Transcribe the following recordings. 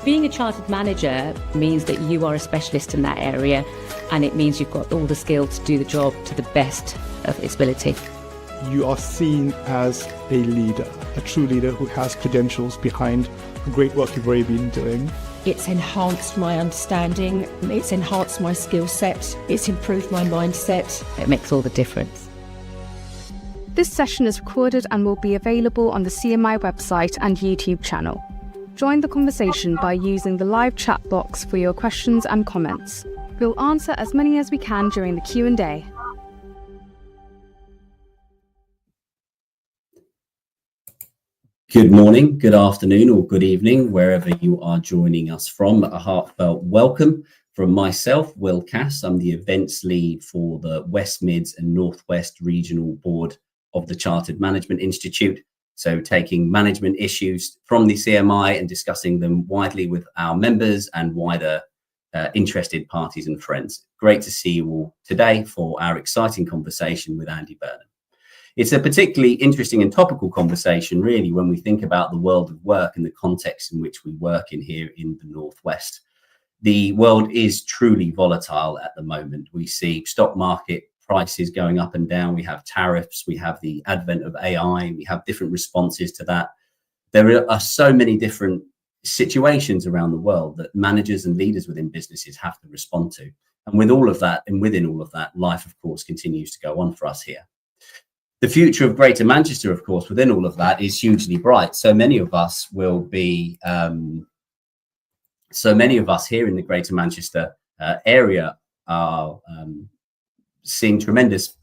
Being a chartered manager means that you are a specialist in that area, and it means you've got all the skills to do the job to the best of its ability. You are seen as a leader, a true leader who has credentials behind the great work you've already been doing. It's enhanced my understanding, it's enhanced my skill set, it's improved my mindset. It makes all the difference. This session is recorded and will be available on the CMI website and YouTube channel. Join the conversation by using the live chat box for your questions and comments. We'll answer as many as we can during the Q&A. Good morning, good afternoon, or good evening, wherever you are joining us from. A heartfelt welcome from myself, Will Cass. I'm the events lead for the West Mids and Northwest Regional Board of the Chartered Management Institute. So taking management issues from the CMI and discussing them widely with our members and wider interested parties and friends. Great to see you all today for our exciting conversation with Andy Burnham. It's a particularly interesting and topical conversation, really, when we think about the world of work and the context in which we work in here in the Northwest. The world is truly volatile at the moment. We see stock market prices going up and down. We have tariffs. We have the advent of AI. We have different responses to that. There are so many different situations around the world that managers and leaders within businesses have to respond to. And with all of that, and within all of that, life, of course, continues to go on for us here. The future of Greater Manchester, of course, within all of that is hugely bright. So many of us will be, so many of us here in the Greater Manchester area are seeing tremendous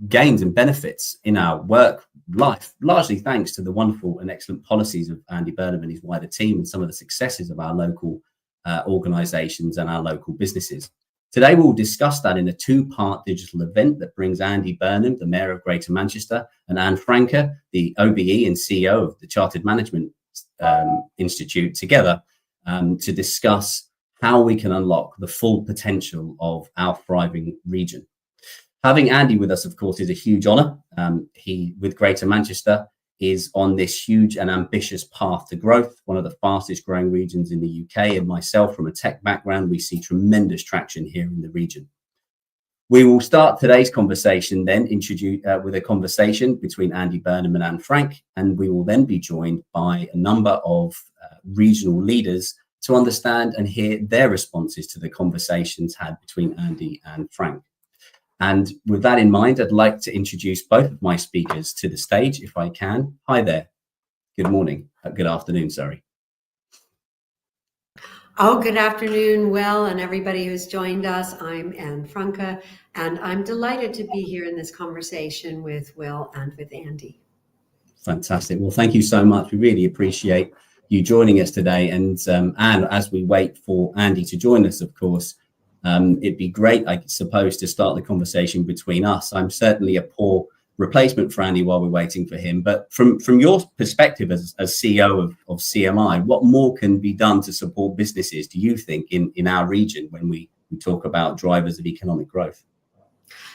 gains and benefits in our work life, largely thanks to the wonderful and excellent policies of Andy Burnham and his wider team and some of the successes of our local organisations and our local businesses. Today, we'll discuss that in a two-part digital event that brings Andy Burnham, the Mayor of Greater Manchester, and Anne Francke, the OBE and CEO of the Chartered Management Institute, together to discuss how we can unlock the full potential of our thriving region. Having Andy with us, of course, is a huge honour. He, with Greater Manchester, is on this huge and ambitious path to growth, one of the fastest growing regions in the UK. And myself, from a tech background, we see tremendous traction here in the region. We will start today's conversation then with a conversation between Andy Burnham and Anne Francke, and we will then be joined by a number of regional leaders to understand and hear their responses to the conversations had between Andy and Francke. And with that in mind, I'd like to introduce both of my speakers to the stage, if I can. Hi there. Good morning. Good afternoon, sorry. Oh, good afternoon, Will, and everybody who's joined us. I'm Anne Francke, and I'm delighted to be here in this conversation with Will and with Andy. Fantastic. Well, thank you so much. We really appreciate you joining us today. And Anne, as we wait for Andy to join us, of course, it'd be great, I suppose, to start the conversation between us. I'm certainly a poor replacement for Andy while we're waiting for him. But from your perspective as CEO of CMI, what more can be done to support businesses, do you think, in our region when we talk about drivers of economic growth?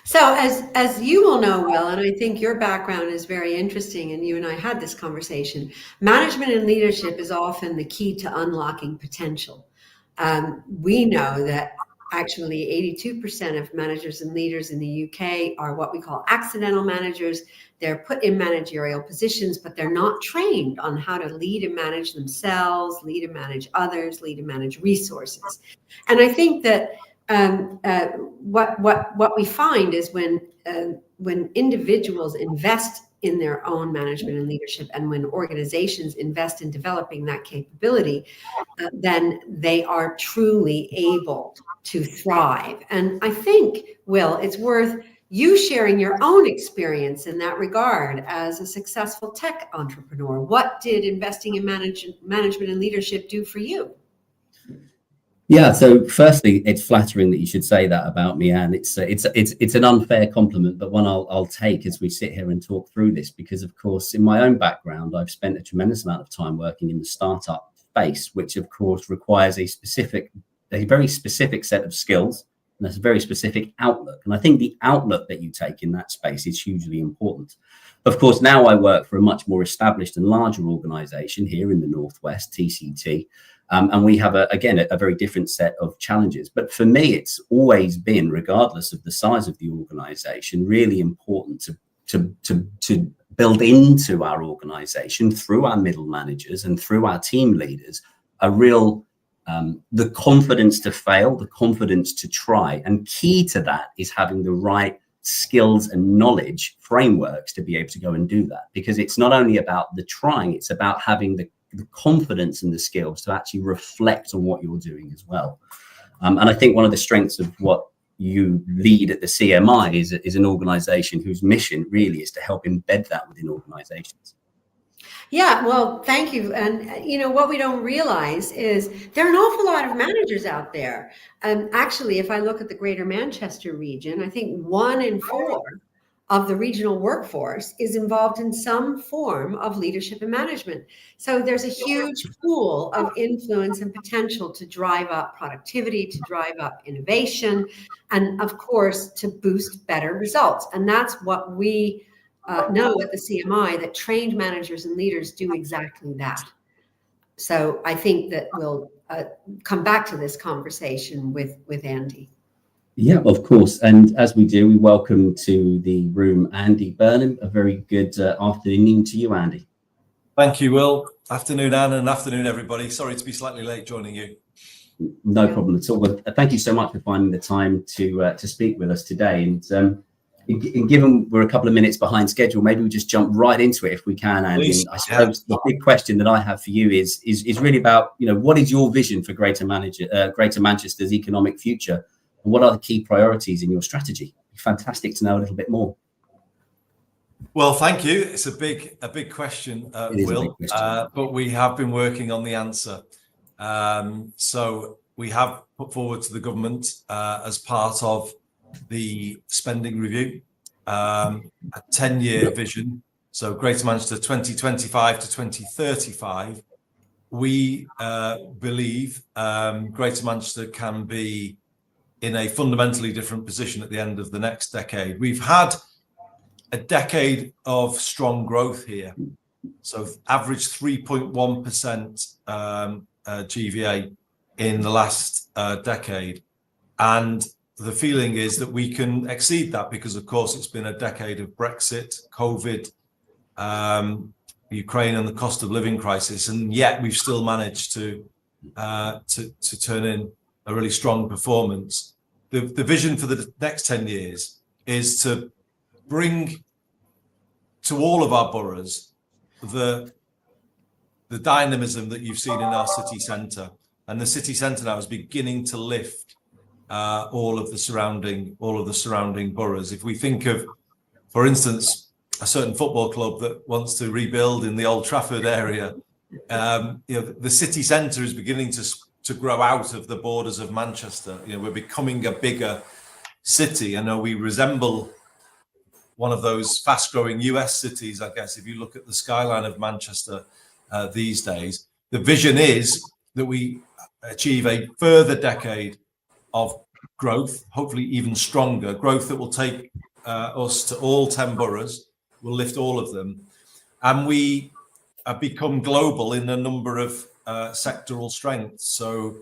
So as you will know, Will, and I think your background is very interesting, and you and I had this conversation, management and leadership is often the key to unlocking potential. We know that actually 82% of managers and leaders in the UK are what we call accidental managers. They're put in managerial positions, but they're not trained on how to lead and manage themselves, lead and manage others, lead and manage resources. And I think that what we find is when individuals invest in their own management and leadership, and when organizations invest in developing that capability, then they are truly able to thrive. And I think, Will, it's worth you sharing your own experience in that regard as a successful tech entrepreneur. What did investing in management and leadership do for you? Yeah, so firstly, it's flattering that you should say that about me, Anne. It's an unfair compliment, but one I'll take as we sit here and talk through this, because of course, in my own background, I've spent a tremendous amount of time working in the startup space, which of course requires a very specific set of skills, and that's a very specific outlook. And I think the outlook that you take in that space is hugely important. Of course, now I work for a much more established and larger organization here in the Northwest, TCT, And we have, a very different set of challenges. But for me, it's always been, regardless of the size of the organisation, really important to build into our organisation through our middle managers and through our team leaders a real the confidence to fail, the confidence to try. And key to that is having the right skills and knowledge frameworks to be able to go and do that. Because it's not only about the trying, it's about having the confidence and the skills to actually reflect on what you're doing as well. And I think one of the strengths of what you lead at the CMI is an organization whose mission really is to help embed that within organizations. Yeah, well, thank you. And, what we don't realize is there are an awful lot of managers out there. Actually, if I look at the Greater Manchester region, I think 1 in 4 of the regional workforce is involved in some form of leadership and management. So there's a huge pool of influence and potential to drive up productivity, to drive up innovation, and of course, to boost better results. And that's what we know at the CMI, that trained managers and leaders do exactly that. So I think that we'll come back to this conversation with Andy. Yeah, of course. And as we do, we welcome to the room Andy Burnham. A very good afternoon to you, Andy. Thank you, Will. Afternoon, Anne, and afternoon, everybody. Sorry to be slightly late joining you. No problem at all. Well, thank you so much for finding the time to speak with us today. And given we're a couple of minutes behind schedule, maybe we just jump right into it if we can, Andy. Please. And I suppose the big question that I have for you is really about, what is your vision for Greater Manchester's economic future? And what are the key priorities in your strategy? Fantastic to know a little bit more. Well, thank you. It's a big question, Will, but we have been working on the answer. So we have put forward to the government as part of the spending review a 10-year vision. So Greater Manchester 2025 to 2035. We believe Greater Manchester can be in a fundamentally different position at the end of the next decade. We've had a decade of strong growth here. So average 3.1% GVA in the last decade. And the feeling is that we can exceed that because, of course, it's been a decade of Brexit, COVID, Ukraine and the cost of living crisis. And yet we've still managed to turn in a really strong performance. The vision for the next 10 years is to bring to all of our boroughs the dynamism that you've seen in our city centre. And the city centre now is beginning to lift all of the surrounding boroughs. If we think of, for instance, a certain football club that wants to rebuild in the Old Trafford area, the city centre is beginning to grow out of the borders of Manchester. We're becoming a bigger city. I know we resemble one of those fast-growing US cities, I guess, if you look at the skyline of Manchester these days. The vision is that we achieve a further decade of growth, hopefully even stronger growth, that will take us to all 10 boroughs, will lift all of them. And we have become global in a number of sectoral strengths. So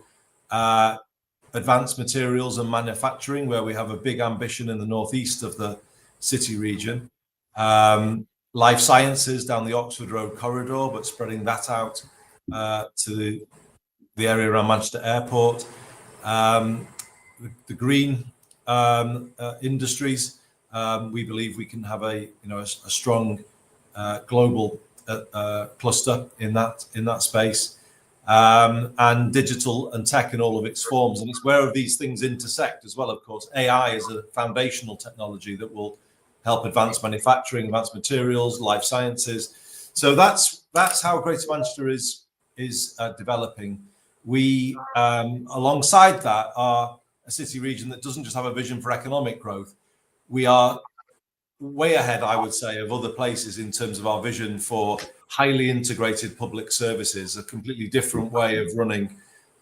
advanced materials and manufacturing, where we have a big ambition in the northeast of the city region. Life sciences down the Oxford Road corridor, but spreading that out to the area around Manchester Airport. The green industries, we believe we can have a strong global cluster in that space, and digital and tech in all of its forms. And it's where these things intersect as well. Of course, AI is a foundational technology that will help advance manufacturing, advanced materials, life sciences. So that's how Greater Manchester is developing. We, alongside that, are a city region that doesn't just have a vision for economic growth. We are way ahead, I would say, of other places in terms of our vision for highly integrated public services, a completely different way of running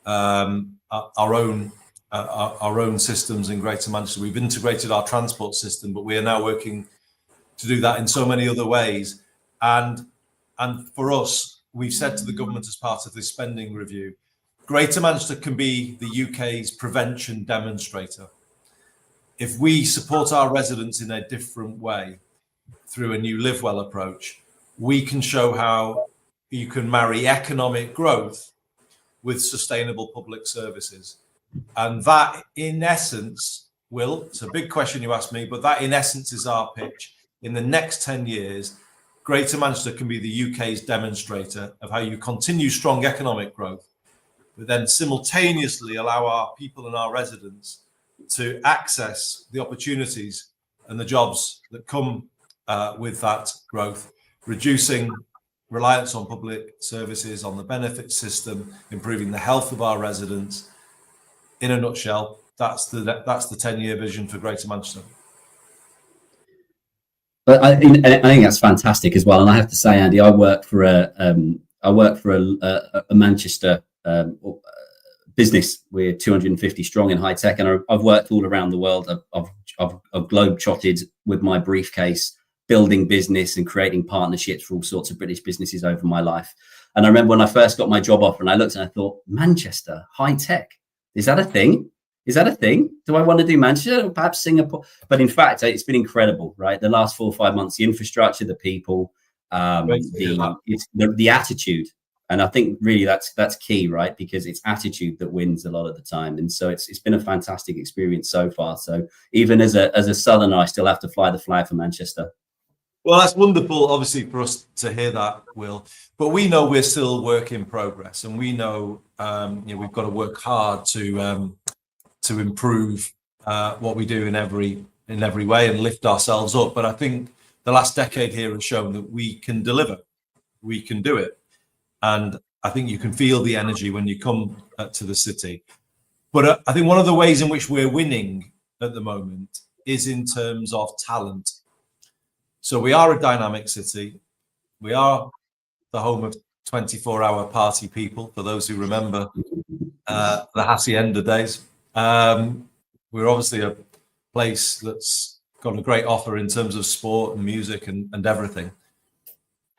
our own systems in Greater Manchester. We've integrated our transport system, but we are now working to do that in so many other ways. And for us, we've said to the government as part of this spending review Greater Manchester can be the UK's prevention demonstrator. If we support our residents in a different way through a new Live Well approach, we can show how you can marry economic growth with sustainable public services. And that, in essence, Will, it's a big question you asked me, but that, in essence, is our pitch. In the next 10 years, Greater Manchester can be the UK's demonstrator of how you continue strong economic growth, but then simultaneously allow our people and our residents to access the opportunities and the jobs that come with that growth, reducing reliance on public services, on the benefit system, improving the health of our residents. In a nutshell, that's the 10-year vision for Greater Manchester. But I think that's fantastic as well. And I have to say, Andy, I work for a Manchester business. We're 250 strong in high tech, and I've worked all around the world. I've globe-trotted with my briefcase, building business and creating partnerships for all sorts of British businesses over my life. And I remember when I first got my job offer, and I looked and I thought, Manchester, high tech, is that a thing? Is that a thing? Do I want to do Manchester or perhaps Singapore? But in fact, it's been incredible, right? The last 4 or 5 months, the infrastructure, the people, the attitude. And I think really that's key, right? Because it's attitude that wins a lot of the time. And so it's been a fantastic experience so far. So even as a Southerner, I still have to fly the flag for Manchester. Well, that's wonderful, obviously, for us to hear that, Will. But we know we're still work in progress, and we know, we've got to work hard to improve what we do in every way and lift ourselves up. But I think the last decade here has shown that we can deliver, we can do it, and I think you can feel the energy when you come to the city. But I think one of the ways in which we're winning at the moment is in terms of talent. So we are a dynamic city. We are the home of 24-hour party people, for those who remember the Hacienda days. We're obviously a place that's got a great offer in terms of sport and music and everything.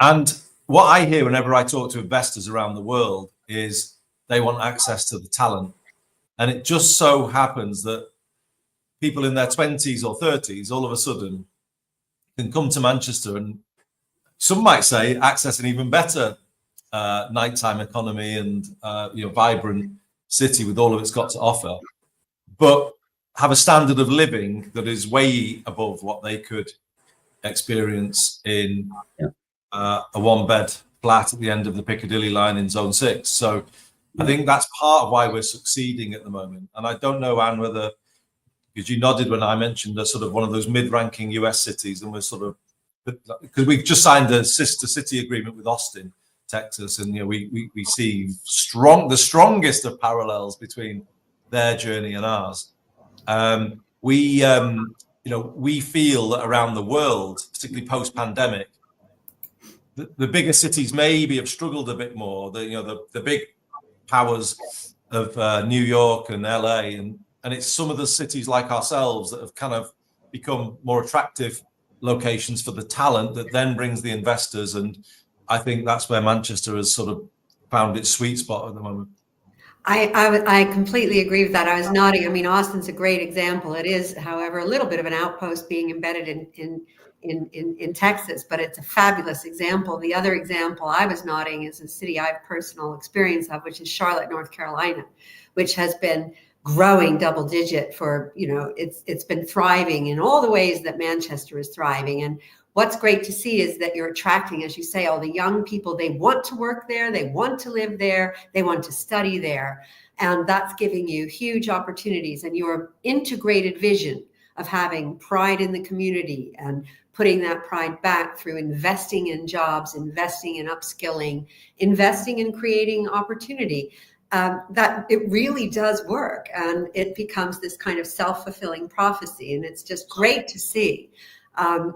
And what I hear whenever I talk to investors around the world is they want access to the talent. And it just so happens that people in their 20s or 30s all of a sudden can come to Manchester and some might say access an even better nighttime economy and vibrant city with all of it's got to offer, but have a standard of living that is way above what they could experience in a one-bed flat at the end of the Piccadilly line in Zone 6. So I think that's part of why we're succeeding at the moment. And I don't know, Anne, whether, because you nodded when I mentioned a sort of one of those mid-ranking US cities, and we're sort of, because we've just signed a sister city agreement with Austin, Texas, and we see the strongest of parallels between their journey and ours. We feel that around the world, particularly post-pandemic, the bigger cities maybe have struggled a bit more. The big powers of New York and LA, and it's some of the cities like ourselves that have kind of become more attractive locations for the talent that then brings the investors. And I think that's where Manchester has sort of found its sweet spot at the moment. I completely agree with that. I was nodding. I mean, Austin's a great example. It is, however, a little bit of an outpost being embedded in Texas, but it's a fabulous example. The other example I was nodding is a city I have personal experience of, which is Charlotte, North Carolina, which has been growing double digit for, it's been thriving in all the ways that Manchester is thriving. And what's great to see is that you're attracting, as you say, all the young people. They want to work there, they want to live there, they want to study there. And that's giving you huge opportunities, and your integrated vision of having pride in the community and putting that pride back through investing in jobs, investing in upskilling, investing in creating opportunity. That it really does work, and it becomes this kind of self-fulfilling prophecy, and it's just great to see. And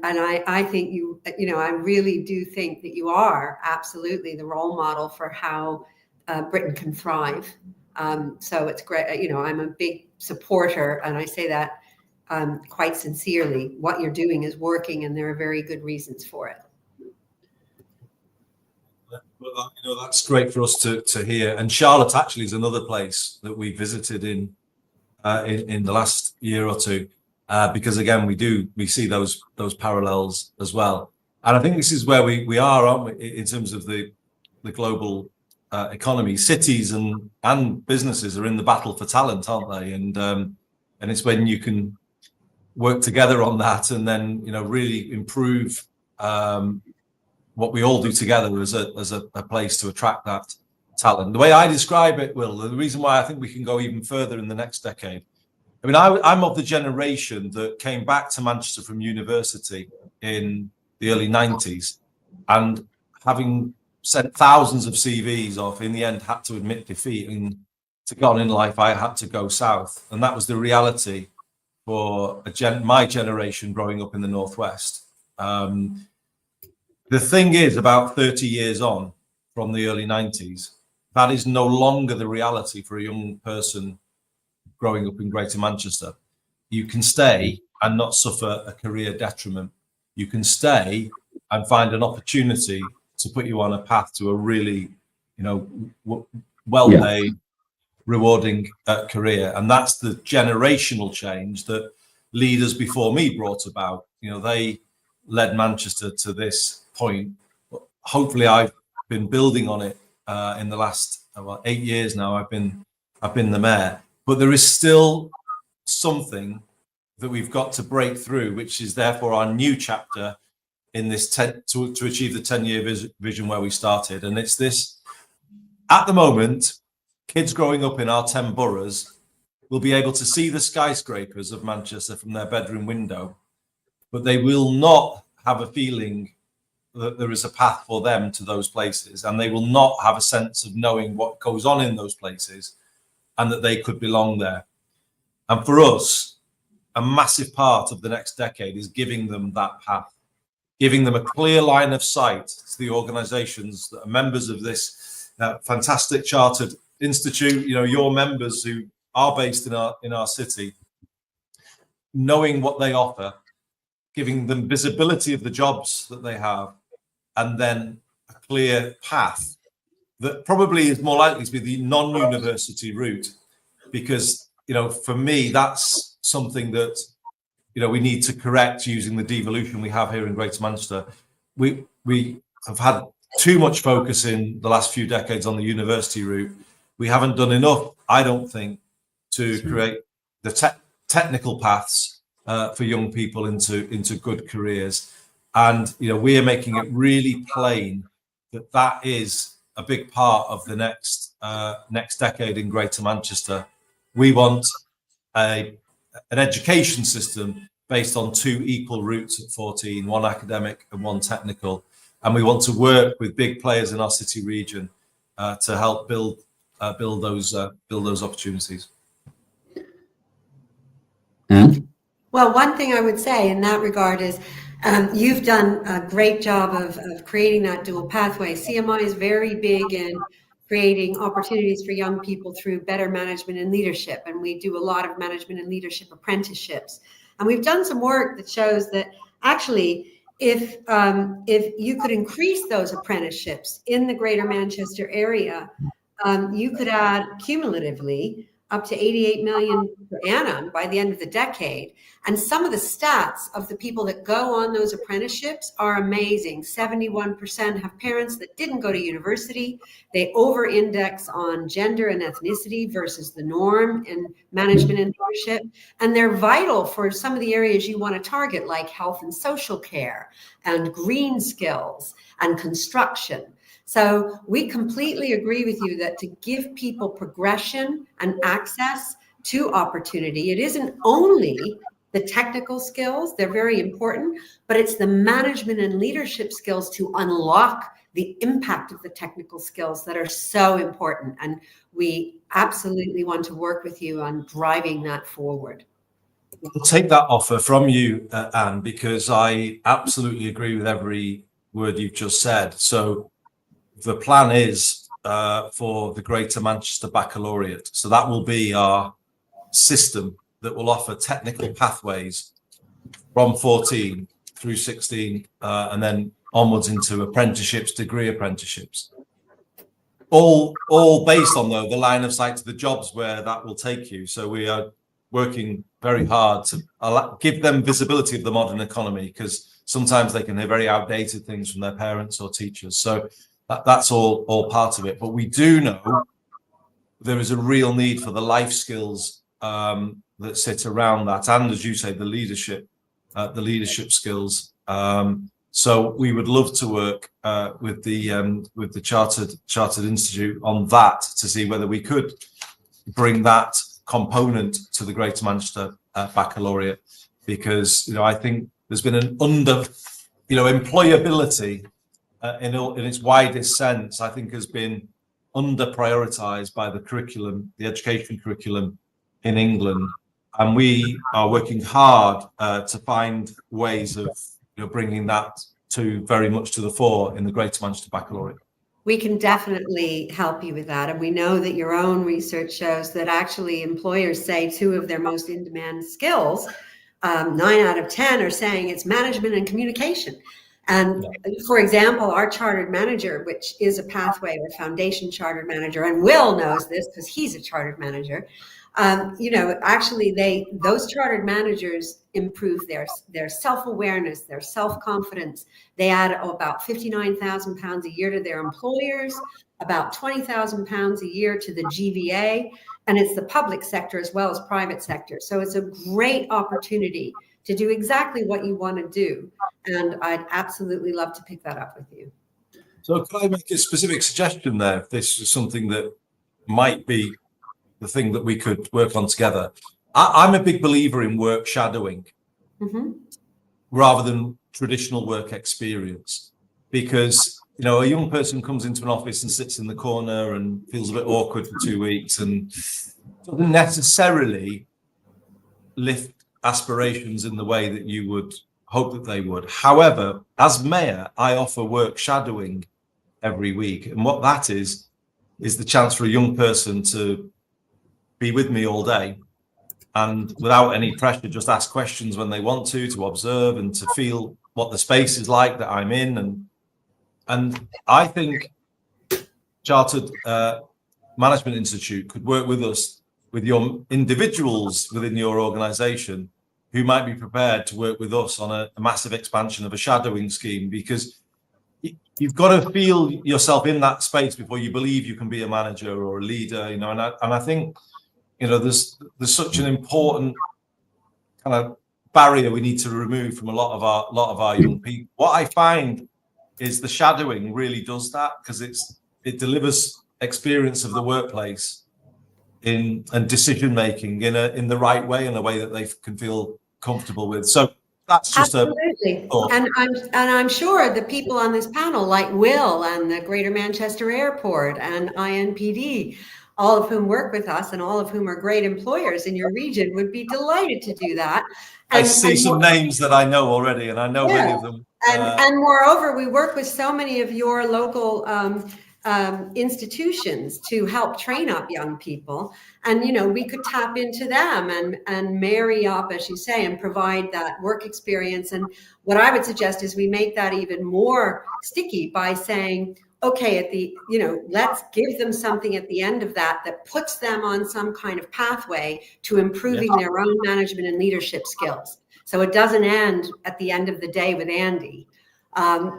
I think I really do think that you are absolutely the role model for how Britain can thrive. So it's great. I'm a big supporter, and I say that quite sincerely. What you're doing is working, and there are very good reasons for it. Well, that's great for us to hear. And Charlotte actually is another place that we visited in the last year or two, because again we see those parallels as well. And I think this is where we are, aren't we, in terms of the global economy. Cities and businesses are in the battle for talent, aren't they? And it's when you can work together on that, and then really improve what we all do together as a place to attract that talent. The way I describe it, Will, the reason why I think we can go even further in the next decade. I mean, I'm of the generation that came back to Manchester from university in the early 90s, and having sent thousands of CVs off, in the end had to admit defeat, and to go on in life I had to go south. And that was the reality for my generation growing up in the Northwest. The thing is, about 30 years on from the early 90s, that is no longer the reality for a young person growing up in Greater Manchester. You can stay and not suffer a career detriment. You can stay and find an opportunity to put you on a path to a really, well-paid, rewarding career. And that's the generational change that leaders before me brought about. They led Manchester to this point. Hopefully I've been building on it in the last 8 years now. I've been the mayor, but there is still something that we've got to break through, which is therefore our new chapter in this to achieve the 10-year vision where we started. And it's this: at the moment, kids growing up in our 10 boroughs will be able to see the skyscrapers of Manchester from their bedroom window, but they will not have a feeling that there is a path for them to those places, and they will not have a sense of knowing what goes on in those places and that they could belong there. And for us, a massive part of the next decade is giving them that path, giving them a clear line of sight to the organizations that are members of this fantastic chartered institute, your members who are based in our city, knowing what they offer, giving them visibility of the jobs that they have, and then a clear path that probably is more likely to be the non-university route. Because, for me, that's something that, we need to correct using the devolution we have here in Greater Manchester. We have had too much focus in the last few decades on the university route. We haven't done enough, I don't think, to create the technical paths for young people into good careers. And we are making it really plain that is a big part of the next decade in Greater Manchester. We want an education system based on 2 equal routes at 14, one academic and one technical, and we want to work with big players in our city region to help build those opportunities. And Well, one thing I would say in that regard is you've done a great job of creating that dual pathway. CMI is very big in creating opportunities for young people through better management and leadership. And we do a lot of management and leadership apprenticeships. And we've done some work that shows that actually, if you could increase those apprenticeships in the Greater Manchester area, you could add cumulatively up to 88 million per annum by the end of the decade. And some of the stats of the people that go on those apprenticeships are amazing. 71% have parents that didn't go to university. They over-index on gender and ethnicity versus the norm in management and leadership. And they're vital for some of the areas you want to target, like health and social care and green skills and construction. So we completely agree with you that to give people progression and access to opportunity, it isn't only the technical skills, they're very important, but it's the management and leadership skills to unlock the impact of the technical skills that are so important. And we absolutely want to work with you on driving that forward. I'll take that offer from you, Anne, because I absolutely agree with every word you've just said. So the plan is for the Greater Manchester Baccalaureate. So that will be our system that will offer technical pathways from 14 through 16, and then onwards into apprenticeships, degree apprenticeships. All based on the line of sight to the jobs where that will take you. So we are working very hard to give them visibility of the modern economy, because sometimes they can hear very outdated things from their parents or teachers. So that's all part of it. But we do know there is a real need for the life skills that sit around that, and as you say, the leadership skills. So we would love to work with the Chartered Institute on that, to see whether we could bring that component to the Greater Manchester Baccalaureate, because I think there's been an employability in its widest sense, I think, has been under prioritized by the curriculum, the education curriculum in England, and we are working hard to find ways of bringing that very much to the fore in the Greater Manchester Baccalaureate. We can definitely help you with that. And we know that your own research shows that actually employers say 2 of their most in-demand skills, 9 out of 10 are saying it's management and communication. And for example, our chartered manager, which is a pathway or foundation chartered manager, and Will knows this because he's a chartered manager, actually those chartered managers improve their self-awareness, their self-confidence. They add about £59,000 a year to their employers, about £20,000 a year to the GVA, and it's the public sector as well as private sector. So it's a great opportunity to do exactly what you want to do. And I'd absolutely love to pick that up with you. So could I make a specific suggestion there? If this is something that might be the thing that we could work on together. I'm a big believer in work shadowing rather than traditional work experience, because a young person comes into an office and sits in the corner and feels a bit awkward for 2 weeks and doesn't necessarily lift aspirations in the way that you would hope that they would. However, as mayor, I offer work shadowing every week, and what that is the chance for a young person to be with me all day, and without any pressure, just ask questions when they want to observe and to feel what the space is like that I'm in. And I think Chartered Management Institute could work with us, with your individuals within your organization who might be prepared to work with us on a massive expansion of a shadowing scheme, because you've got to feel yourself in that space before you believe you can be a manager or a leader, and I think there's such an important kind of barrier we need to remove from a lot of our young people. What I find is the shadowing really does that, because it delivers experience of the workplace and decision making in the right way, in a way that they can feel comfortable with. So that's just absolutely. And I'm sure the people on this panel, like Will and the Greater Manchester Airport and INPD, all of whom work with us and all of whom are great employers in your region, would be delighted to do that. I see some names that I know already, and I know many of them. And moreover, we work with so many of your local institutions to help train up young people, and we could tap into them and marry up, as you say, and provide that work experience. And what I would suggest is we make that even more sticky by saying, okay, let's give them something at the end of that puts them on some kind of pathway to improving their own management and leadership skills. So it doesn't end at the end of the day with Andy, or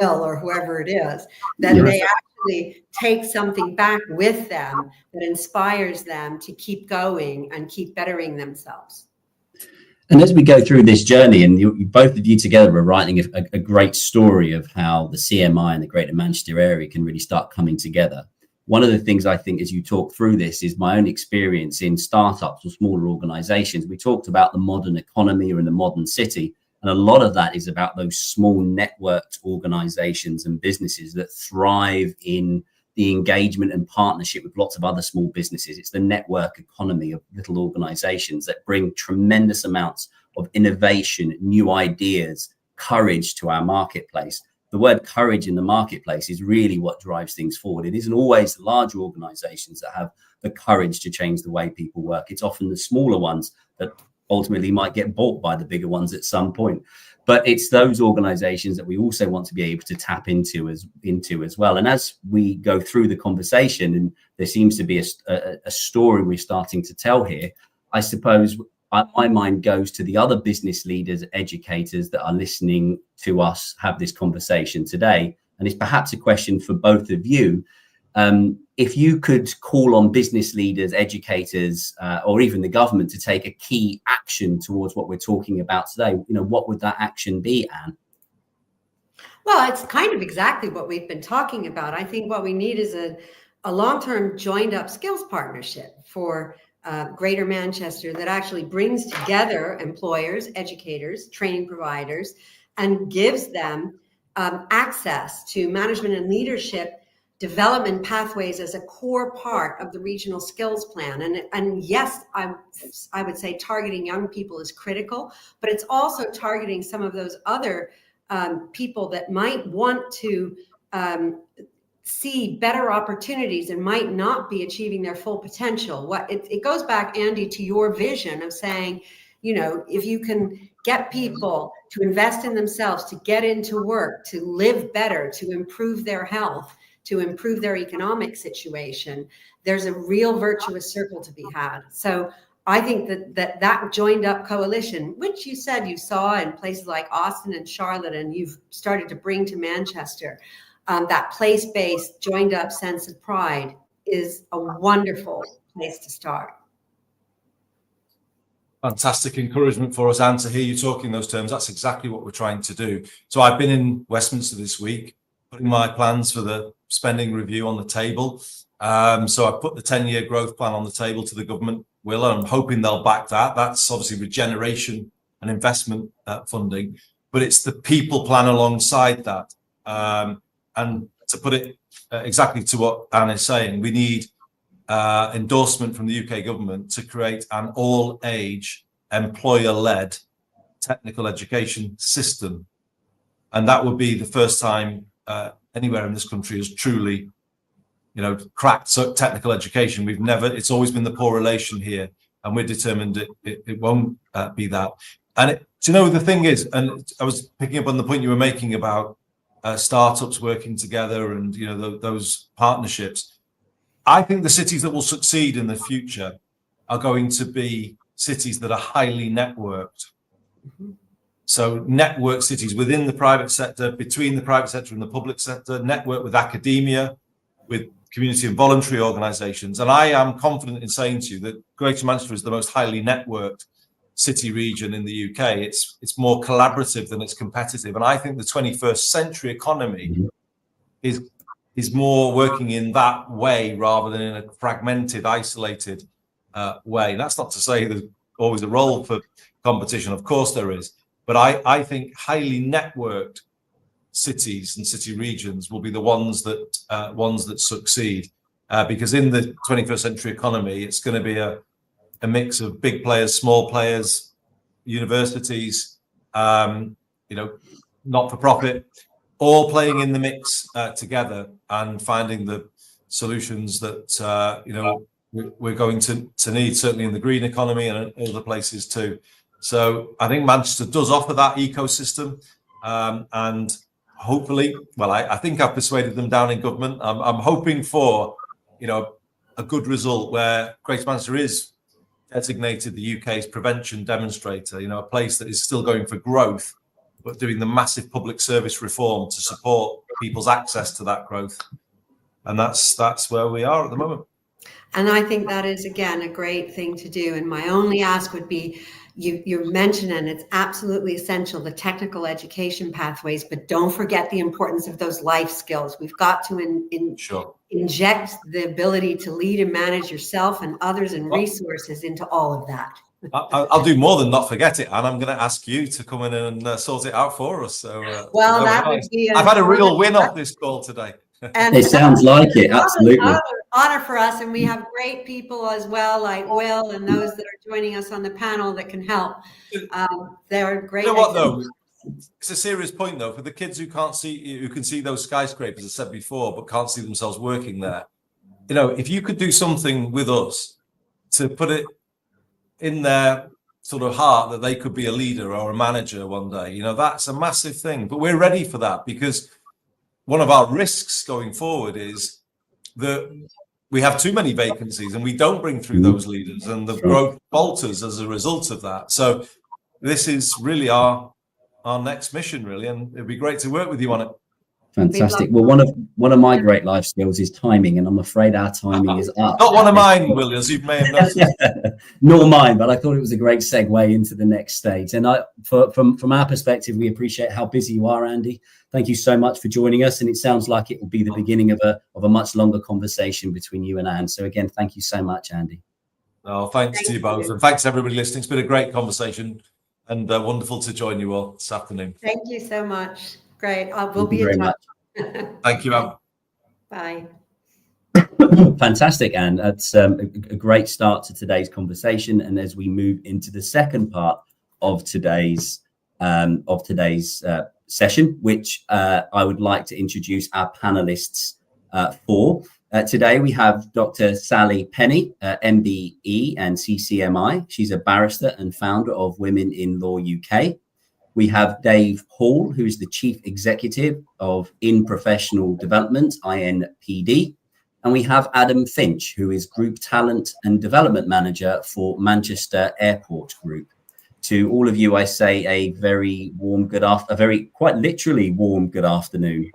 Bill or whoever it is, that they actually take something back with them that inspires them to keep going and keep bettering themselves. And as we go through this journey, and both of you together are writing a great story of how the CMI and the Greater Manchester area can really start coming together. One of the things I think as you talk through this is my own experience in startups or smaller organizations. We talked about the modern economy or in the modern city, and a lot of that is about those small networked organizations and businesses that thrive in the engagement and partnership with lots of other small businesses. It's the network economy of little organizations that bring tremendous amounts of innovation, new ideas, courage to our marketplace. The word courage in the marketplace is really what drives things forward. It isn't always the larger organizations that have the courage to change the way people work. It's often the smaller ones that ultimately might get bought by the bigger ones at some point. But it's those organizations that we also want to be able to tap into as well. And as we go through the conversation, and there seems to be a story we're starting to tell here, I suppose my mind goes to the other business leaders, educators that are listening to us have this conversation today. And it's perhaps a question for both of you. If you could call on business leaders, educators, or even the government to take a key action towards what we're talking about today, what would that action be, Anne? Well, it's kind of exactly what we've been talking about. I think what we need is a long-term joined up skills partnership for Greater Manchester that actually brings together employers, educators, training providers, and gives them access to management and leadership development pathways as a core part of the regional skills plan. And yes, I would say targeting young people is critical, but it's also targeting some of those other people that might want to see better opportunities and might not be achieving their full potential. It goes back, Andy, to your vision of saying, if you can get people to invest in themselves, to get into work, to live better, to improve their health, to improve their economic situation, there's a real virtuous circle to be had. So I think that joined up coalition, which you said you saw in places like Austin and Charlotte, and you've started to bring to Manchester, that place-based joined up sense of pride is a wonderful place to start. Fantastic encouragement for us, Anne, to hear you talking those terms. That's exactly what we're trying to do. So I've been in Westminster this week, putting my plans for the spending review on the table. So I put the 10-year growth plan on the table to the government, Will, and I'm hoping they'll back that. That's obviously regeneration and investment funding, but it's the people plan alongside that. And to put it exactly to what Anne is saying, we need endorsement from the UK government to create an all-age, employer-led technical education system. And that would be the first time anywhere in this country has truly, cracked technical education. It's always been the poor relation here, and we're determined it won't be that. And the thing is, and I was picking up on the point you were making about startups working together and, those partnerships. I think the cities that will succeed in the future are going to be cities that are highly networked. Mm-hmm. So network cities within the private sector, between the private sector and the public sector, network with academia, with community and voluntary organisations. And I am confident in saying to you that Greater Manchester is the most highly networked city region in the UK. It's more collaborative than it's competitive. And I think the 21st century economy is more working in that way rather than in a fragmented, isolated way. And that's not to say there's always a role for competition. Of course there is. But I think highly networked cities and city regions will be the ones that succeed, because in the 21st century economy, it's going to be a mix of big players, small players, universities, not-for-profit, all playing in the mix together and finding the solutions that we're going to need, certainly in the green economy and other places too. So I think Manchester does offer that ecosystem, and hopefully, I think I've persuaded them down in government. I'm hoping for, a good result where Greater Manchester is designated the UK's prevention demonstrator, a place that is still going for growth, but doing the massive public service reform to support people's access to that growth. And that's where we are at the moment. And I think that is, again, a great thing to do. And my only ask would be, you mentioned, and it's absolutely essential, the technical education pathways, but don't forget the importance of those life skills. We've got to inject the ability to lead and manage yourself and others and resources into all of that. I'll do more than not forget it, and I'm going to ask you to come in and sort it out for us. So, that would be. I've had a real win off this call today. And it sounds like it, absolutely. Honor for us, and we have great people as well, like Will and those that are joining us on the panel that can help. They're great. You know what though? It's a serious point though for the kids who can see those skyscrapers, as I said before, but can't see themselves working there. If you could do something with us to put it in their sort of heart that they could be a leader or a manager one day. You know, that's a massive thing. But we're ready for that, because one of our risks going forward is that we have too many vacancies and we don't bring through those leaders, and the growth falters as a result of that. So this is really our next mission, really, and it'd be great to work with you on it. Fantastic. Well, one of my great life skills is timing, and I'm afraid our timing is up. Not one of mine, Will, as you may have noticed. Nor mine, but I thought it was a great segue into the next stage. And from our perspective, we appreciate how busy you are, Andy. Thank you so much for joining us. And it sounds like it will be the beginning of a much longer conversation between you and Anne. So again, thank you so much, Andy. Oh, thanks to you both, and thanks everybody listening. It's been a great conversation, and wonderful to join you all this afternoon. Thank you so much. Great. We'll be in touch. Thank you, Anne. Bye. Fantastic, Anne. That's a great start to today's conversation. And as we move into the second part of today's session, which I would like to introduce our panelists for. Today we have Dr. Sally Penny, MBE and CCMI. She's a barrister and founder of Women in Law UK. We have Dave Hall, who is the Chief Executive of In Professional Development, INPD. And we have Adam Finch, who is Group Talent and Development Manager for Manchester Airport Group. To all of you, I say a very warm quite literally warm good afternoon.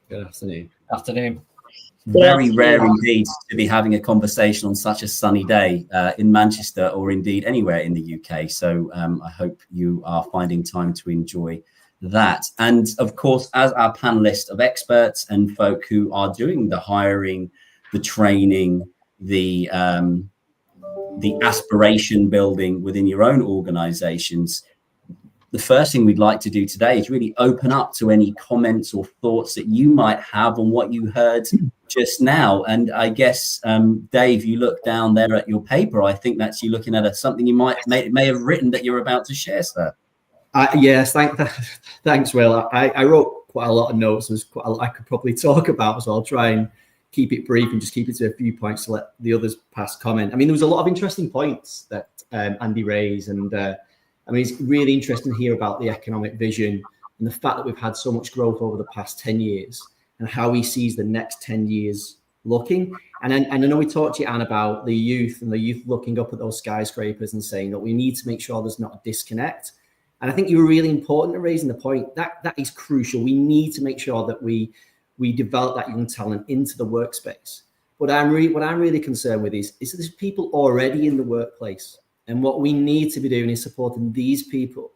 Good afternoon. Afternoon. Very rare indeed to be having a conversation on such a sunny day in Manchester, or indeed anywhere in the UK. So I hope you are finding time to enjoy that. And of course, as our panelist of experts and folk who are doing the hiring, the training, the aspiration building within your own organizations, the first thing we'd like to do today is really open up to any comments or thoughts that you might have on what you heard just now. And I guess, Dave, you look down there at your paper. I think that's you looking at something you may have written that you're about to share, sir. Yes, thanks, Will. I wrote quite a lot of notes. There's quite a lot I could probably talk about, so I'll try and keep it brief and just keep it to a few points to let the others pass comment. I mean, there was a lot of interesting points that Andy raised, and I mean, it's really interesting to hear about the economic vision and the fact that we've had so much growth over the past 10 years and how he sees the next 10 years looking. And I know we talked to you, Anne, about the youth and the youth looking up at those skyscrapers and saying that we need to make sure there's not a disconnect. And I think you were really important at raising the point that is crucial. We need to make sure that we develop that young talent into the workspace. What I'm really concerned with is that there's people already in the workplace. And what we need to be doing is supporting these people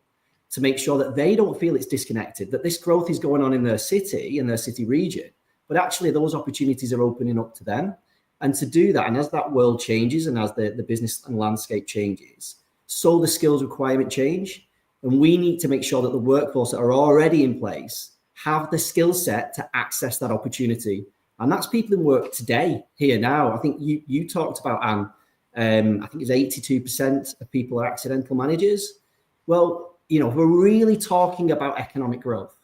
to make sure that they don't feel it's disconnected, that this growth is going on in their city region, but actually those opportunities are opening up to them. And to do that, and as that world changes and as the business and landscape changes, so the skills requirement change. And we need to make sure that the workforce that are already in place have the skill set to access that opportunity. And that's people in work today, here now. I think you talked about, Anne, I think it's 82% of people are accidental managers. Well, you know, if we're really talking about economic growth,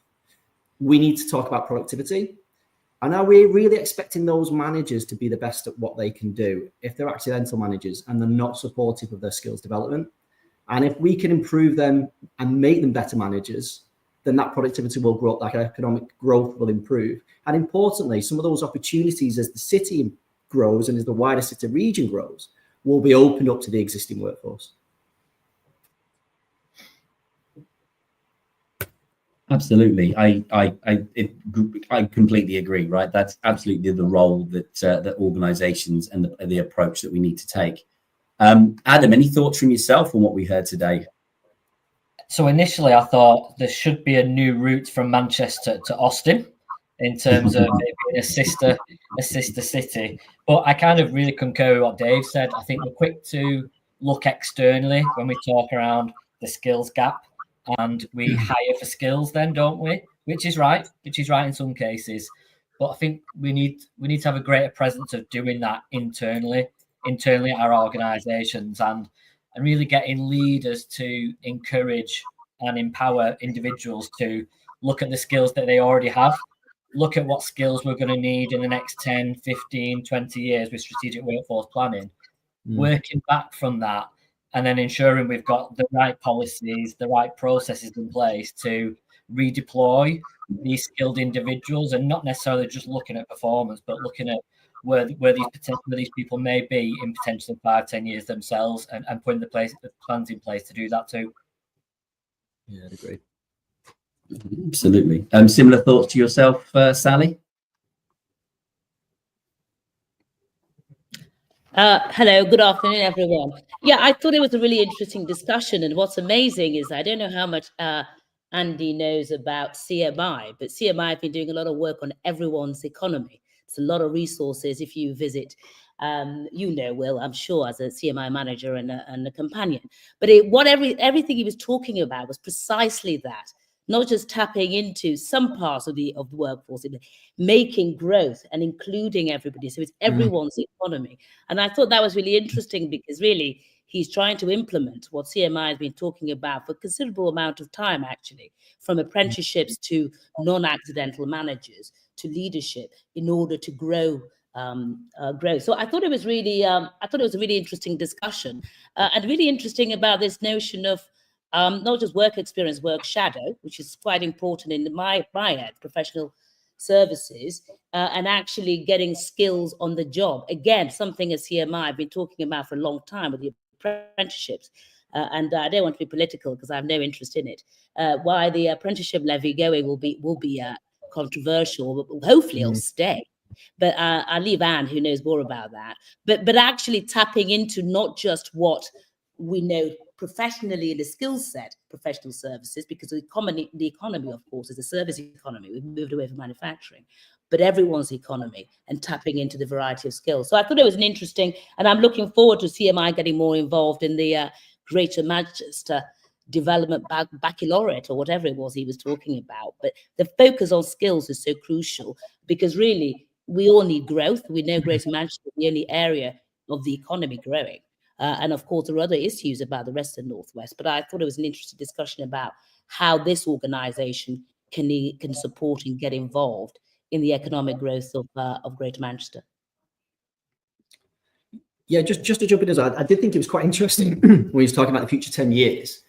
we need to talk about productivity. And are we really expecting those managers to be the best at what they can do if they're accidental managers and they're not supportive of their skills development? And if we can improve them and make them better managers, then that productivity will grow, that economic growth will improve. And importantly, some of those opportunities as the city grows and as the wider city region grows, will be opened up to the existing workforce. Absolutely, I completely agree. Right, that's absolutely the role that organisations and the approach that we need to take. Adam, any thoughts from yourself on what we heard today? So initially, I thought there should be a new route from Manchester to Austin in terms of it being a sister city. But I kind of really concur with what Dave said. I think we're quick to look externally when we talk around the skills gap, and we hire for skills then, don't we? Which is right in some cases. But I think we need to have a greater presence of doing that internally at our organisations, and really getting leaders to encourage and empower individuals to look at the skills that they already have, look at what skills we're going to need in the next 10, 15, 20 years with strategic workforce planning, working back from that and then ensuring we've got the right policies, the right processes in place to redeploy these skilled individuals, and not necessarily just looking at performance, but looking at where these people may be in potentially 5-10 years themselves, and putting the plans in place to do that too. Yeah, I'd agree. Absolutely. Similar thoughts to yourself, Sally? Hello, good afternoon, everyone. Yeah, I thought it was a really interesting discussion. And what's amazing is I don't know how much Andy knows about CMI, but CMI have been doing a lot of work on everyone's economy. It's a lot of resources. If you visit, Will, I'm sure, as a CMI manager and a companion. But everything he was talking about was precisely that. Not just tapping into some parts of the workforce, but making growth and including everybody. So it's everyone's economy. And I thought that was really interesting, because really he's trying to implement what CMI has been talking about for a considerable amount of time, actually, from apprenticeships to non-accidental managers to leadership, in order to grow. So I thought it was really, a really interesting discussion, and really interesting about this notion of not just work experience, work shadow, which is quite important in my area, professional services, and actually getting skills on the job. Again, something as CMI I've been talking about for a long time with the apprenticeships. And I don't want to be political because I have no interest in it. Why the apprenticeship levy going will be controversial, but hopefully it'll stay. But I'll leave Anne, who knows more about that. But actually tapping into not just what we know professionally in the skill set, professional services, because the economy, of course, is a service economy. We've moved away from manufacturing, but everyone's economy, and tapping into the variety of skills. So I thought it was an interesting, and I'm looking forward to CMI getting more involved in the Greater Manchester Development Baccalaureate, or whatever it was he was talking about. But the focus on skills is so crucial, because really we all need growth. We know Greater Manchester is the only area of the economy growing. And of course, there are other issues about the rest of the Northwest. But I thought it was an interesting discussion about how this organisation can support and get involved in the economic growth of Greater Manchester. Yeah, just to jump in as well, I did think it was quite interesting when he was talking about the future 10 years,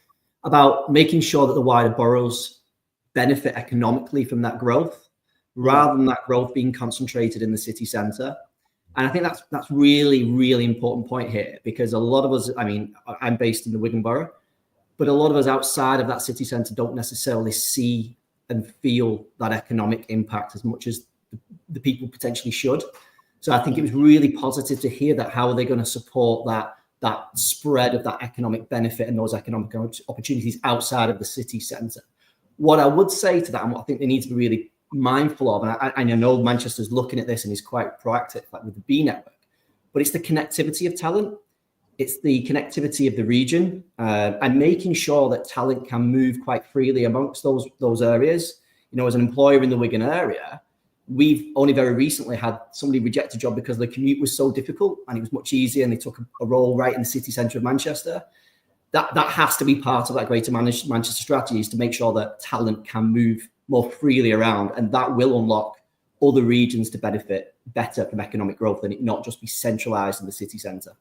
about making sure that the wider boroughs benefit economically from that growth, rather than that growth being concentrated in the city centre. And I think that's really, really important point here, because a lot of us, I mean, I'm based in the Wigan Borough, but a lot of us outside of that city centre don't necessarily see and feel that economic impact as much as the people potentially should. So I think it was really positive to hear that. How are they going to support that spread of that economic benefit and those economic opportunities outside of the city centre? What I would say to that, and what I think they need to be really mindful of, and I know Manchester's looking at this and is quite proactive, like with the B network, but it's the connectivity of talent, it's the connectivity of the region, and making sure that talent can move quite freely amongst those areas. You know, as an employer in the Wigan area, we've only very recently had somebody reject a job because the commute was so difficult, and it was much easier, and they took a role right in the city centre of Manchester. That has to be part of that Greater Manchester strategy, is to make sure that talent can move more freely around, and that will unlock other regions to benefit better from economic growth, and it not just be centralised in the city centre.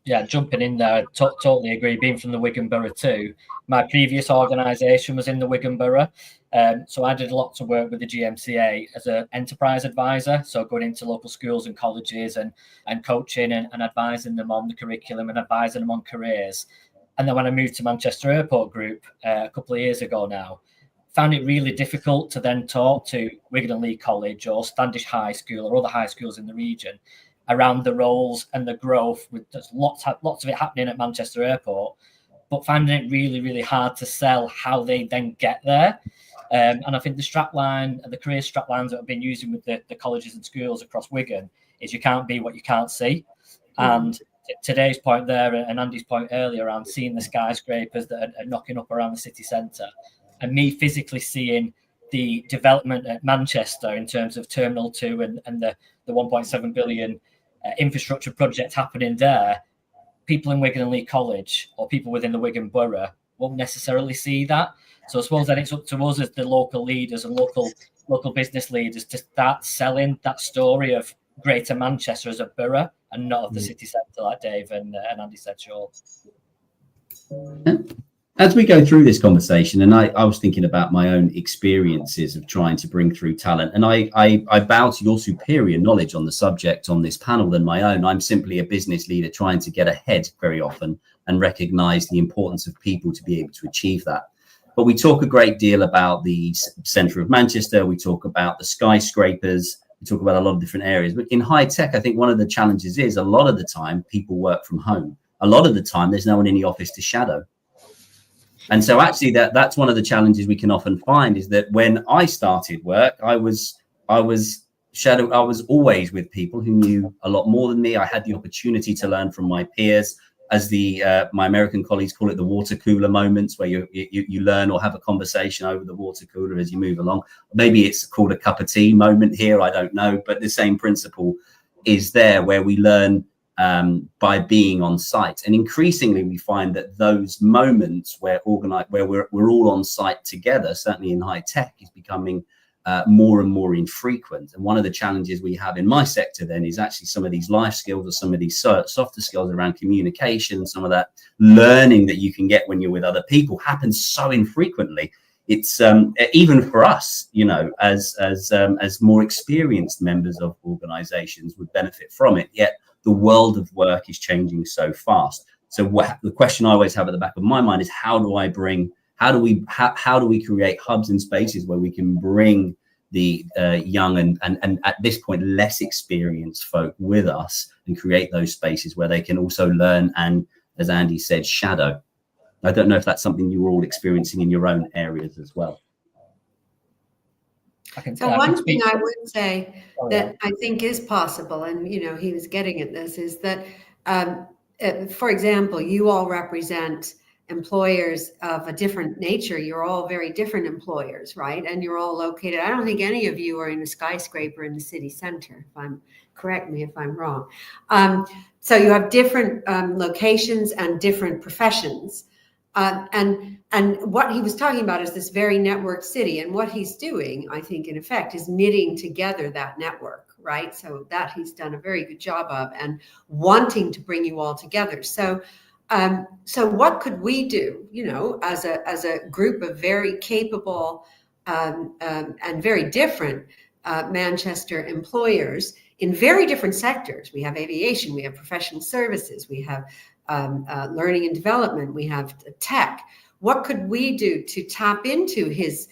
Yeah, jumping in there, totally agree. Being from the Wigan Borough too, my previous organisation was in the Wigan Borough, so I did lots of work with the GMCA as an enterprise advisor, so going into local schools and colleges and coaching and advising them on the curriculum and advising them on careers. And then when I moved to Manchester Airport Group a couple of years ago now, found it really difficult to then talk to Wigan and Leigh College or Standish High School or other high schools in the region around the roles and the growth. There's lots of it happening at Manchester Airport, but finding it really, really hard to sell how they then get there. And I think the strapline, the career straplines that I've been using with the colleges and schools across Wigan is you can't be what you can't see. And today's point there and Andy's point earlier around seeing the skyscrapers that are knocking up around the city centre, and me physically seeing the development at Manchester in terms of Terminal 2 and the 1.7 billion infrastructure project happening there, people in Wigan and Leigh College or people within the Wigan Borough won't necessarily see that. So I suppose then it's up to us as the local leaders and local business leaders to start selling that story of Greater Manchester as a borough and not of the city centre, like Dave and Andy said, sure. As we go through this conversation, and I was thinking about my own experiences of trying to bring through talent, and I bow to your superior knowledge on the subject on this panel than my own. I'm simply a business leader trying to get ahead very often and recognize the importance of people to be able to achieve that. But we talk a great deal about the centre of Manchester. We talk about the skyscrapers. We talk about a lot of different areas. But in high tech, I think one of the challenges is a lot of the time people work from home. A lot of the time there's no one in the office to shadow. And so actually that's one of the challenges we can often find, is that when I started work, I was always with people who knew a lot more than me. I had the opportunity to learn from my peers, as my American colleagues call it, the water cooler moments, where you learn or have a conversation over the water cooler as you move along. Maybe it's called a cup of tea moment here, I don't know, but the same principle is there, where we learn by being on site. And increasingly we find that those moments where we're all on site together, certainly in high tech, is becoming more and more infrequent. And one of the challenges we have in my sector then is actually some of these life skills, or some of these softer skills around communication, some of that learning that you can get when you're with other people happens so infrequently. It's even for us, you know, as more experienced members of organizations would benefit from it, yet the world of work is changing so fast. So the question I always have at the back of my mind is, how do we create hubs and spaces where we can bring the young and at this point less experienced folk with us, and create those spaces where they can also learn and, as Andy said, shadow. I don't know if that's something you were all experiencing in your own areas as well. So one thing I would say that I think is possible, and you know, he was getting at this, is that, for example, you all represent employers of a different nature. You're all very different employers, right? And you're all located. I don't think any of you are in a skyscraper in the city center. Correct me if I'm wrong. So you have different locations and different professions. And what he was talking about is this very networked city, and what he's doing, I think, in effect, is knitting together that network, right? So that he's done a very good job of, and wanting to bring you all together. So what could we do, you know, as a group of very capable and very different Manchester employers in very different sectors? We have aviation, we have professional services, we have learning and development, we have tech. What could we do to tap into his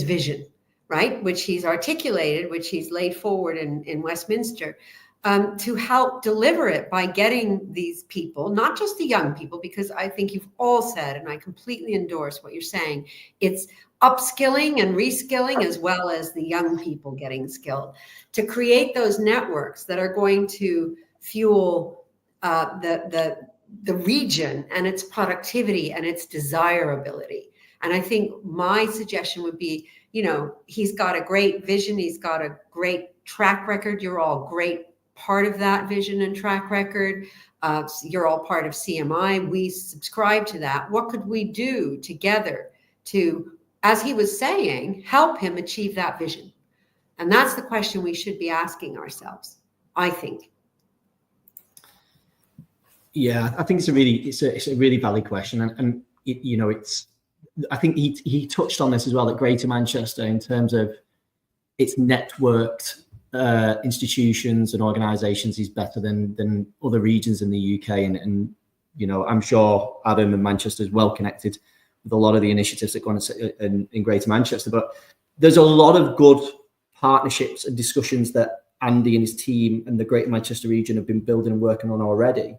vision, right? Which he's articulated, which he's laid forward in Westminster, to help deliver it by getting these people, not just the young people, because I think you've all said, and I completely endorse what you're saying, it's upskilling and reskilling, as well as the young people getting skilled, to create those networks that are going to fuel the region and its productivity and its desirability. And I think my suggestion would be, you know, he's got a great vision, he's got a great track record. You're all great part of that vision and track record. You're all part of CMI. We subscribe to that. What could we do together to, as he was saying, help him achieve that vision? And that's the question we should be asking ourselves, I think. Yeah, I think it's a really valid question, and you know, I think he touched on this as well, that Greater Manchester, in terms of its networked institutions and organisations, is better than other regions in the UK, and you know, I'm sure Adam and Manchester is well connected with a lot of the initiatives that go on in Greater Manchester, but there's a lot of good partnerships and discussions that Andy and his team and the Greater Manchester region have been building and working on already.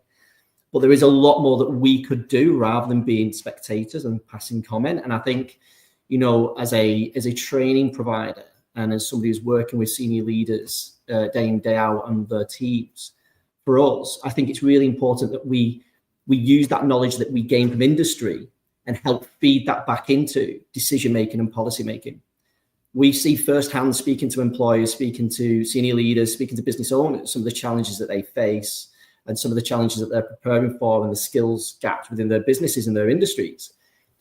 But there is a lot more that we could do rather than being spectators and passing comment. And I think, you know, as a training provider and as somebody who's working with senior leaders day in, day out on their teams, for us, I think it's really important that we use that knowledge that we gain from industry and help feed that back into decision making and policy making. We see firsthand, speaking to employers, speaking to senior leaders, speaking to business owners, some of the challenges that they face and some of the challenges that they're preparing for, and the skills gaps within their businesses and their industries.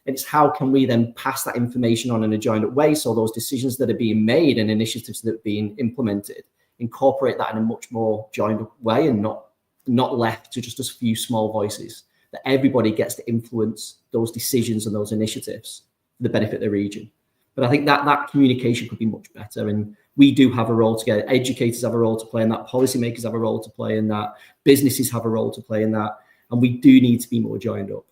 And it's how can we then pass that information on in a joined up way, so those decisions that are being made and initiatives that are being implemented incorporate that in a much more joined up way and not left to just a few small voices, that everybody gets to influence those decisions and those initiatives for the benefit of the region. But I think that communication could be much better. And we do have a role to get. Educators have a role to play in that. Policymakers have a role to play in that. Businesses have a role to play in that. And we do need to be more joined up.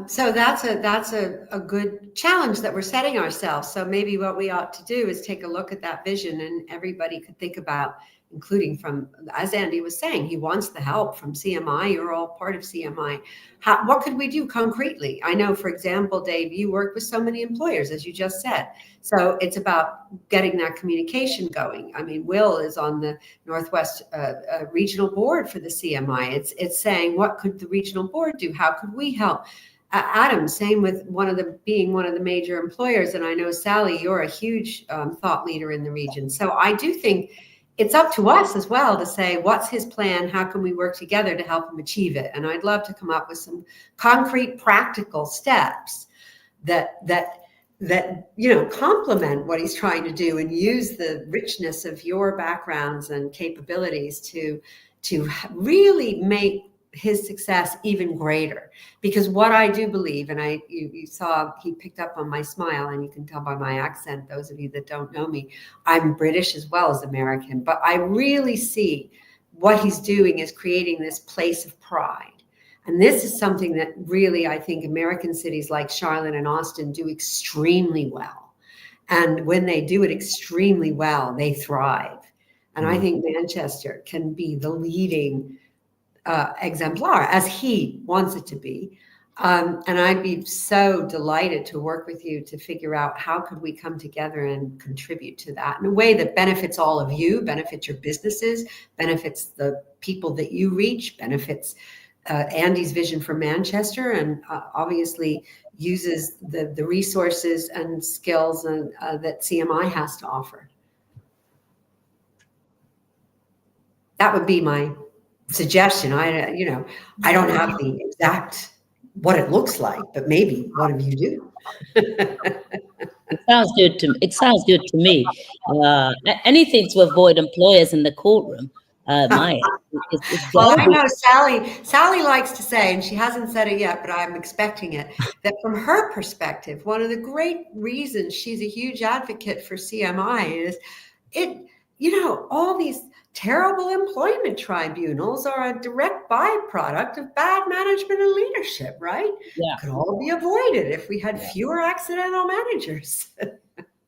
So that's a good challenge that we're setting ourselves. So maybe what we ought to do is take a look at that vision, and everybody could think about, including from, as Andy was saying, he wants the help from CMI. You're all part of CMI. What could we do concretely? I know, for example, Dave, you work with so many employers, as you just said. So it's about getting that communication going. I mean, Will is on the Northwest Regional Board for the CMI. It's saying, what could the regional board do? How could we help? Adam, same with being one of the major employers. And I know, Sally, you're a huge thought leader in the region. So I do think it's up to us as well to say, what's his plan? How can we work together to help him achieve it? And I'd love to come up with some concrete, practical steps that complement what he's trying to do, and use the richness of your backgrounds and capabilities to really make his success even greater. Because what I do believe, and you saw he picked up on my smile, and you can tell by my accent, those of you that don't know me, I'm British as well as American, but I really see what he's doing is creating this place of pride. And this is something that really, I think American cities like Charlotte and Austin do extremely well. And when they do it extremely well, they thrive. And I think Manchester can be the leading exemplar, as he wants it to be. And I'd be so delighted to work with you to figure out how could we come together and contribute to that in a way that benefits all of you, benefits your businesses, benefits the people that you reach, benefits Andy's vision for Manchester, and obviously uses the resources and skills that CMI has to offer. That would be my suggestion. I don't have the exact what it looks like, but maybe one of you do. It sounds good to me. Anything to avoid employers in the courtroom. Well, I know Sally likes to say, and she hasn't said it yet, but I'm expecting it, that from her perspective, one of the great reasons she's a huge advocate for CMI is all these terrible employment tribunals are a direct byproduct of bad management and leadership, right? Yeah. Could all be avoided if we had fewer accidental managers.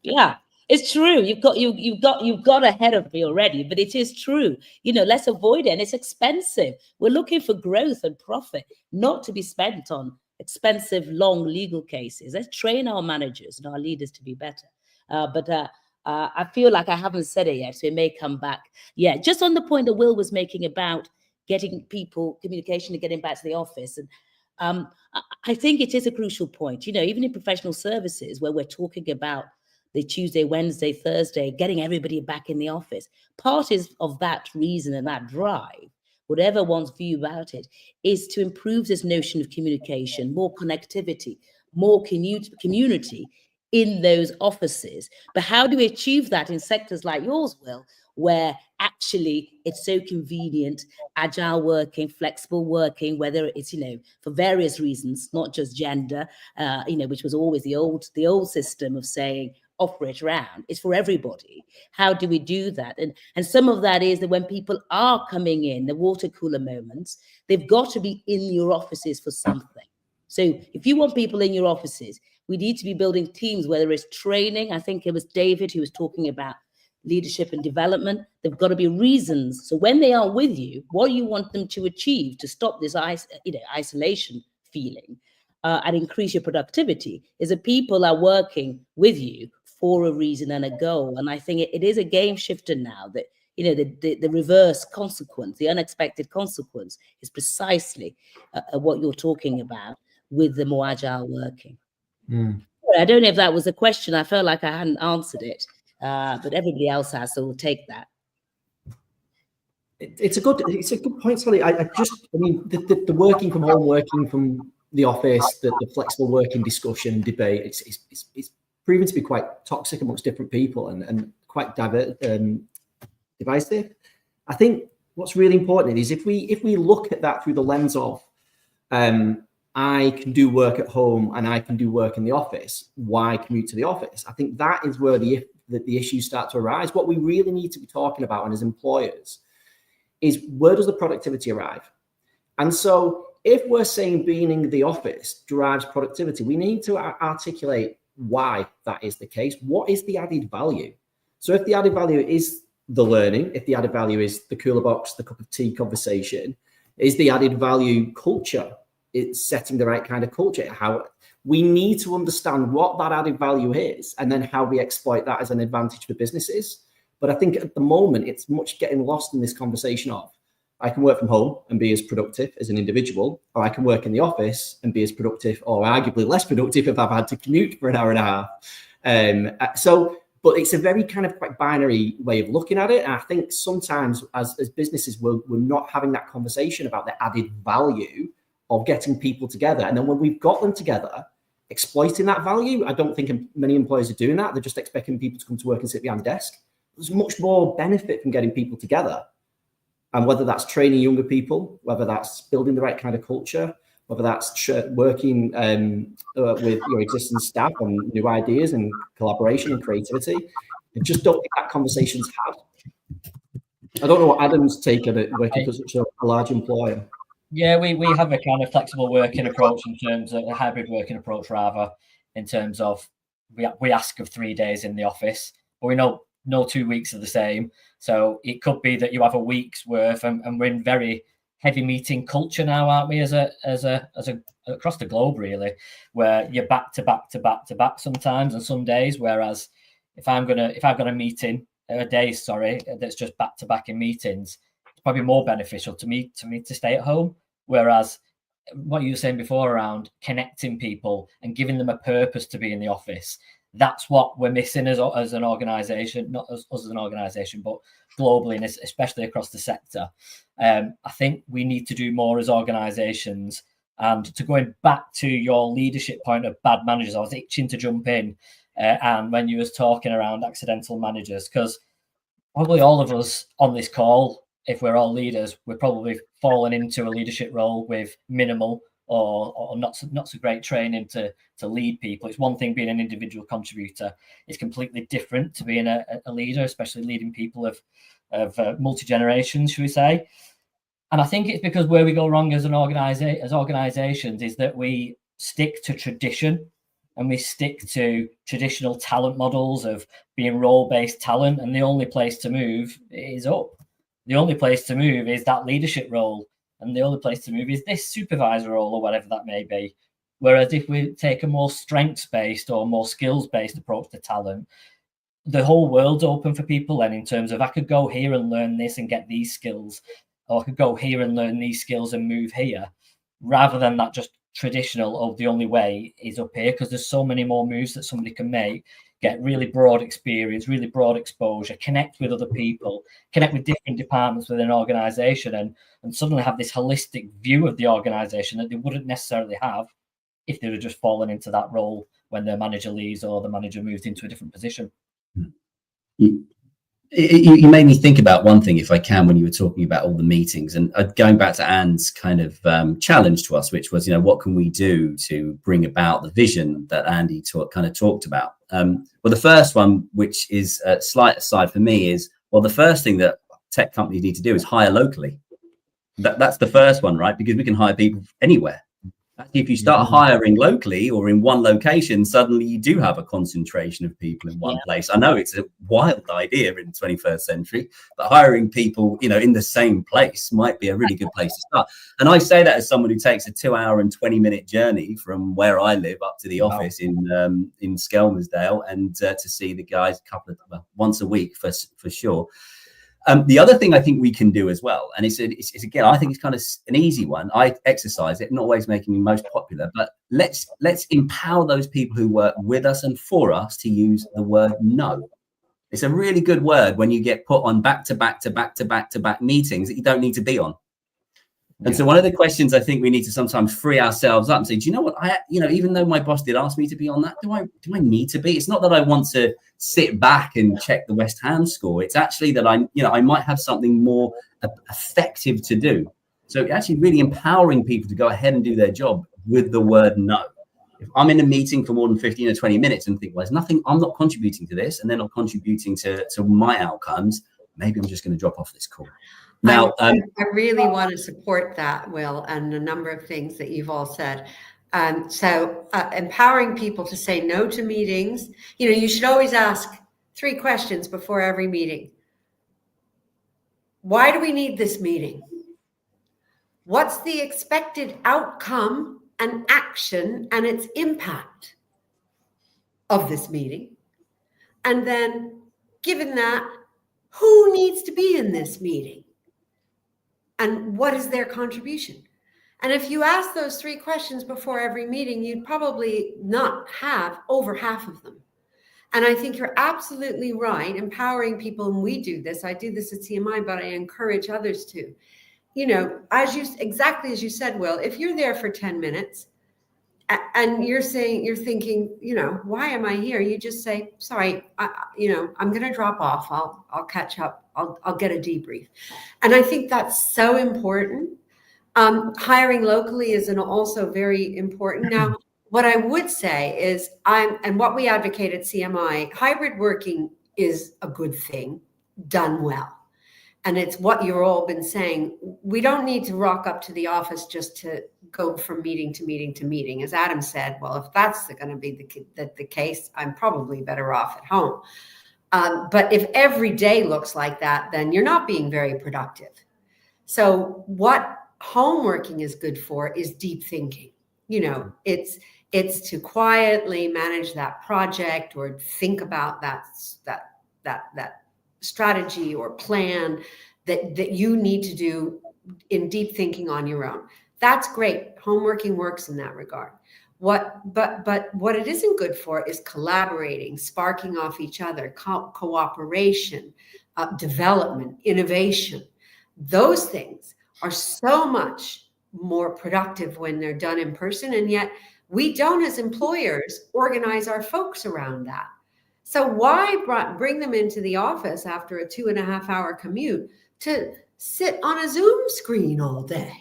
Yeah, it's true. You've got ahead of me already, but it is true. Let's avoid it. And it's expensive. We're looking for growth and profit, not to be spent on expensive, long legal cases. Let's train our managers and our leaders to be better. I feel like I haven't said it yet, so it may come back. Yeah, just on the point that Will was making about getting people communication and getting back to the office. And I think it is a crucial point, even in professional services where we're talking about the Tuesday, Wednesday, Thursday, getting everybody back in the office. Part of that reason and that drive, whatever one's view about it, is to improve this notion of communication, more connectivity, more community in those offices. But how do we achieve that in sectors like yours, Will, where actually it's so convenient, agile working, flexible working, whether it's, for various reasons, not just gender, which was always the old system of saying, offer it around. It's for everybody. How do we do that? And some of that is that when people are coming in, the water cooler moments, they've got to be in your offices for something. So if you want people in your offices, we need to be building teams, whether it's training. I think it was David who was talking about leadership and development. There've got to be reasons. So when they are with you, what do you want them to achieve to stop this isolation feeling and increase your productivity is that people are working with you for a reason and a goal. And I think it is a game shifter now that, the reverse consequence, the unexpected consequence is precisely what you're talking about with the more agile working. I don't know if that was a question. I felt like I hadn't answered it, but everybody else has, so we'll take that. It's a good point, Sally. The working from home, working from the office, the flexible working discussion, debate, it's proven to be quite toxic amongst different people and quite divisive. I think what's really important is if we look at that through the lens of I can do work at home and I can do work in the office, why commute to the office? I think that is where the issues start to arise. What we really need to be talking about, and as employers, is where does the productivity arrive? And so if we're saying being in the office drives productivity, we need to articulate why that is the case. What is the added value? So if the added value is the learning, if the added value is the cooler box, the cup of tea conversation, is the added value culture? It's setting the right kind of culture. How we need to understand what that added value is and then how we exploit that as an advantage for businesses. But I think at the moment, it's much getting lost in this conversation of I can work from home and be as productive as an individual, or I can work in the office and be as productive or arguably less productive if I've had to commute for an hour and a half. But it's a very kind of quite binary way of looking at it. And I think sometimes as businesses, we're not having that conversation about the added value of getting people together. And then when we've got them together, exploiting that value, I don't think many employers are doing that. They're just expecting people to come to work and sit behind a desk. There's much more benefit from getting people together. And whether that's training younger people, whether that's building the right kind of culture, whether that's working with your existing staff on new ideas and collaboration and creativity, I just don't think that conversation's had. I don't know what Adam's take on it, working for such a large employer. Yeah, we have a kind of flexible working approach in terms of a hybrid working approach, rather, in terms of we ask of 3 days in the office, but we know no 2 weeks are the same. So it could be that you have a week's worth, and we're in very heavy meeting culture now, aren't we? As a across the globe, really, where you're back to back sometimes on some days. Whereas if I've got a meeting that's just back to back in meetings, it's probably more beneficial to me to stay at home. Whereas what you were saying before around connecting people and giving them a purpose to be in the office, that's what we're missing as an organisation, not us as an organisation, but globally and especially across the sector. I think we need to do more as organisations. And to going back to your leadership point of bad managers, I was itching to jump in, and when you was talking around accidental managers, because probably all of us on this call, if we're all leaders, we're probably fallen into a leadership role with minimal or not so great training to lead people. It's one thing being an individual contributor. It's completely different to being a leader, especially leading people of multi-generations, should we say. And I think it's because where we go wrong as organizations is that we stick to tradition, and we stick to traditional talent models of being role-based talent, and the only place to move is up. The only place to move is that leadership role, and the only place to move is this supervisor role or whatever that may be. Whereas if we take a more strengths-based or more skills-based approach to talent, the whole world's open for people then, in terms of I could go here and learn this and get these skills, or I could go here and learn these skills and move here, rather than that just traditional, the only way is up here, because there's so many more moves that somebody can make, get really broad experience, really broad exposure, connect with other people, connect with different departments within an organisation, and suddenly have this holistic view of the organisation that they wouldn't necessarily have if they were just fallen into that role when their manager leaves or the manager moved into a different position. You made me think about one thing, if I can, when you were talking about all the meetings, and going back to Anne's kind of challenge to us, which was, what can we do to bring about the vision that Andy talked about? Well, the first one, which is a slight aside for me, is, well, the first thing that tech companies need to do is hire locally. That's the first one, right? Because we can hire people anywhere. If you start hiring locally or in one location, suddenly you do have a concentration of people in one place. I know it's a wild idea in the 21st century, but hiring people, in the same place might be a really good place to start. And I say that as someone who takes a 2-hour and 20-minute journey from where I live up to the office in Skelmersdale, and to see the guys once a week for sure. The other thing I think we can do as well, and it's again, I think it's kind of an easy one. I exercise it, not always making me most popular, but let's empower those people who work with us and for us to use the word no. It's a really good word when you get put on back to back meetings that you don't need to be on. And so one of the questions I think we need to sometimes free ourselves up and say, do you know what, even though my boss did ask me to be on that, do I need to be? It's not that I want to sit back and check the West Ham score. It's actually that I might have something more effective to do. So actually really empowering people to go ahead and do their job with the word no. If I'm in a meeting for more than 15 or 20 minutes and think, well, there's nothing, I'm not contributing to this, and they're not contributing to my outcomes, maybe I'm just going to drop off this call. Now, I really want to support that, Will, and a number of things that you've all said. So empowering people to say no to meetings. You should always ask 3 questions before every meeting. Why do we need this meeting? What's the expected outcome and action and its impact of this meeting? And then, given that, who needs to be in this meeting? And what is their contribution? And if you ask those 3 questions before every meeting, you'd probably not have over half of them. And I think you're absolutely right, empowering people, and we do this. I do this at CMI, but I encourage others to. Exactly as you said, Will, if you're there for 10 minutes and you're thinking, why am I here? You just say, sorry, I'm going to drop off. I'll catch up. I'll get a debrief. And I think that's so important. Hiring locally is also very important. Now, what I would say is and what we advocate at CMI, hybrid working is a good thing done well. And it's what you've all been saying. We don't need to rock up to the office just to go from meeting to meeting to meeting. As Adam said, well, if that's going to be the case, I'm probably better off at home. But if every day looks like that, then you're not being very productive. So what home working is good for is deep thinking. It's to quietly manage that project or think about that strategy or plan that you need to do in deep thinking on your own. That's great. Home working works in that regard. But what it isn't good for is collaborating, sparking off each other, cooperation, development, innovation. Those things are so much more productive when they're done in person, and yet we don't, as employers, organize our folks around that. So why bring them into the office after a 2.5-hour commute to sit on a Zoom screen all day?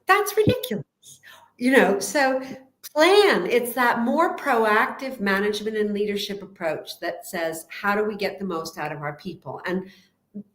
That's ridiculous. So plan. It's that more proactive management and leadership approach that says, how do we get the most out of our people? And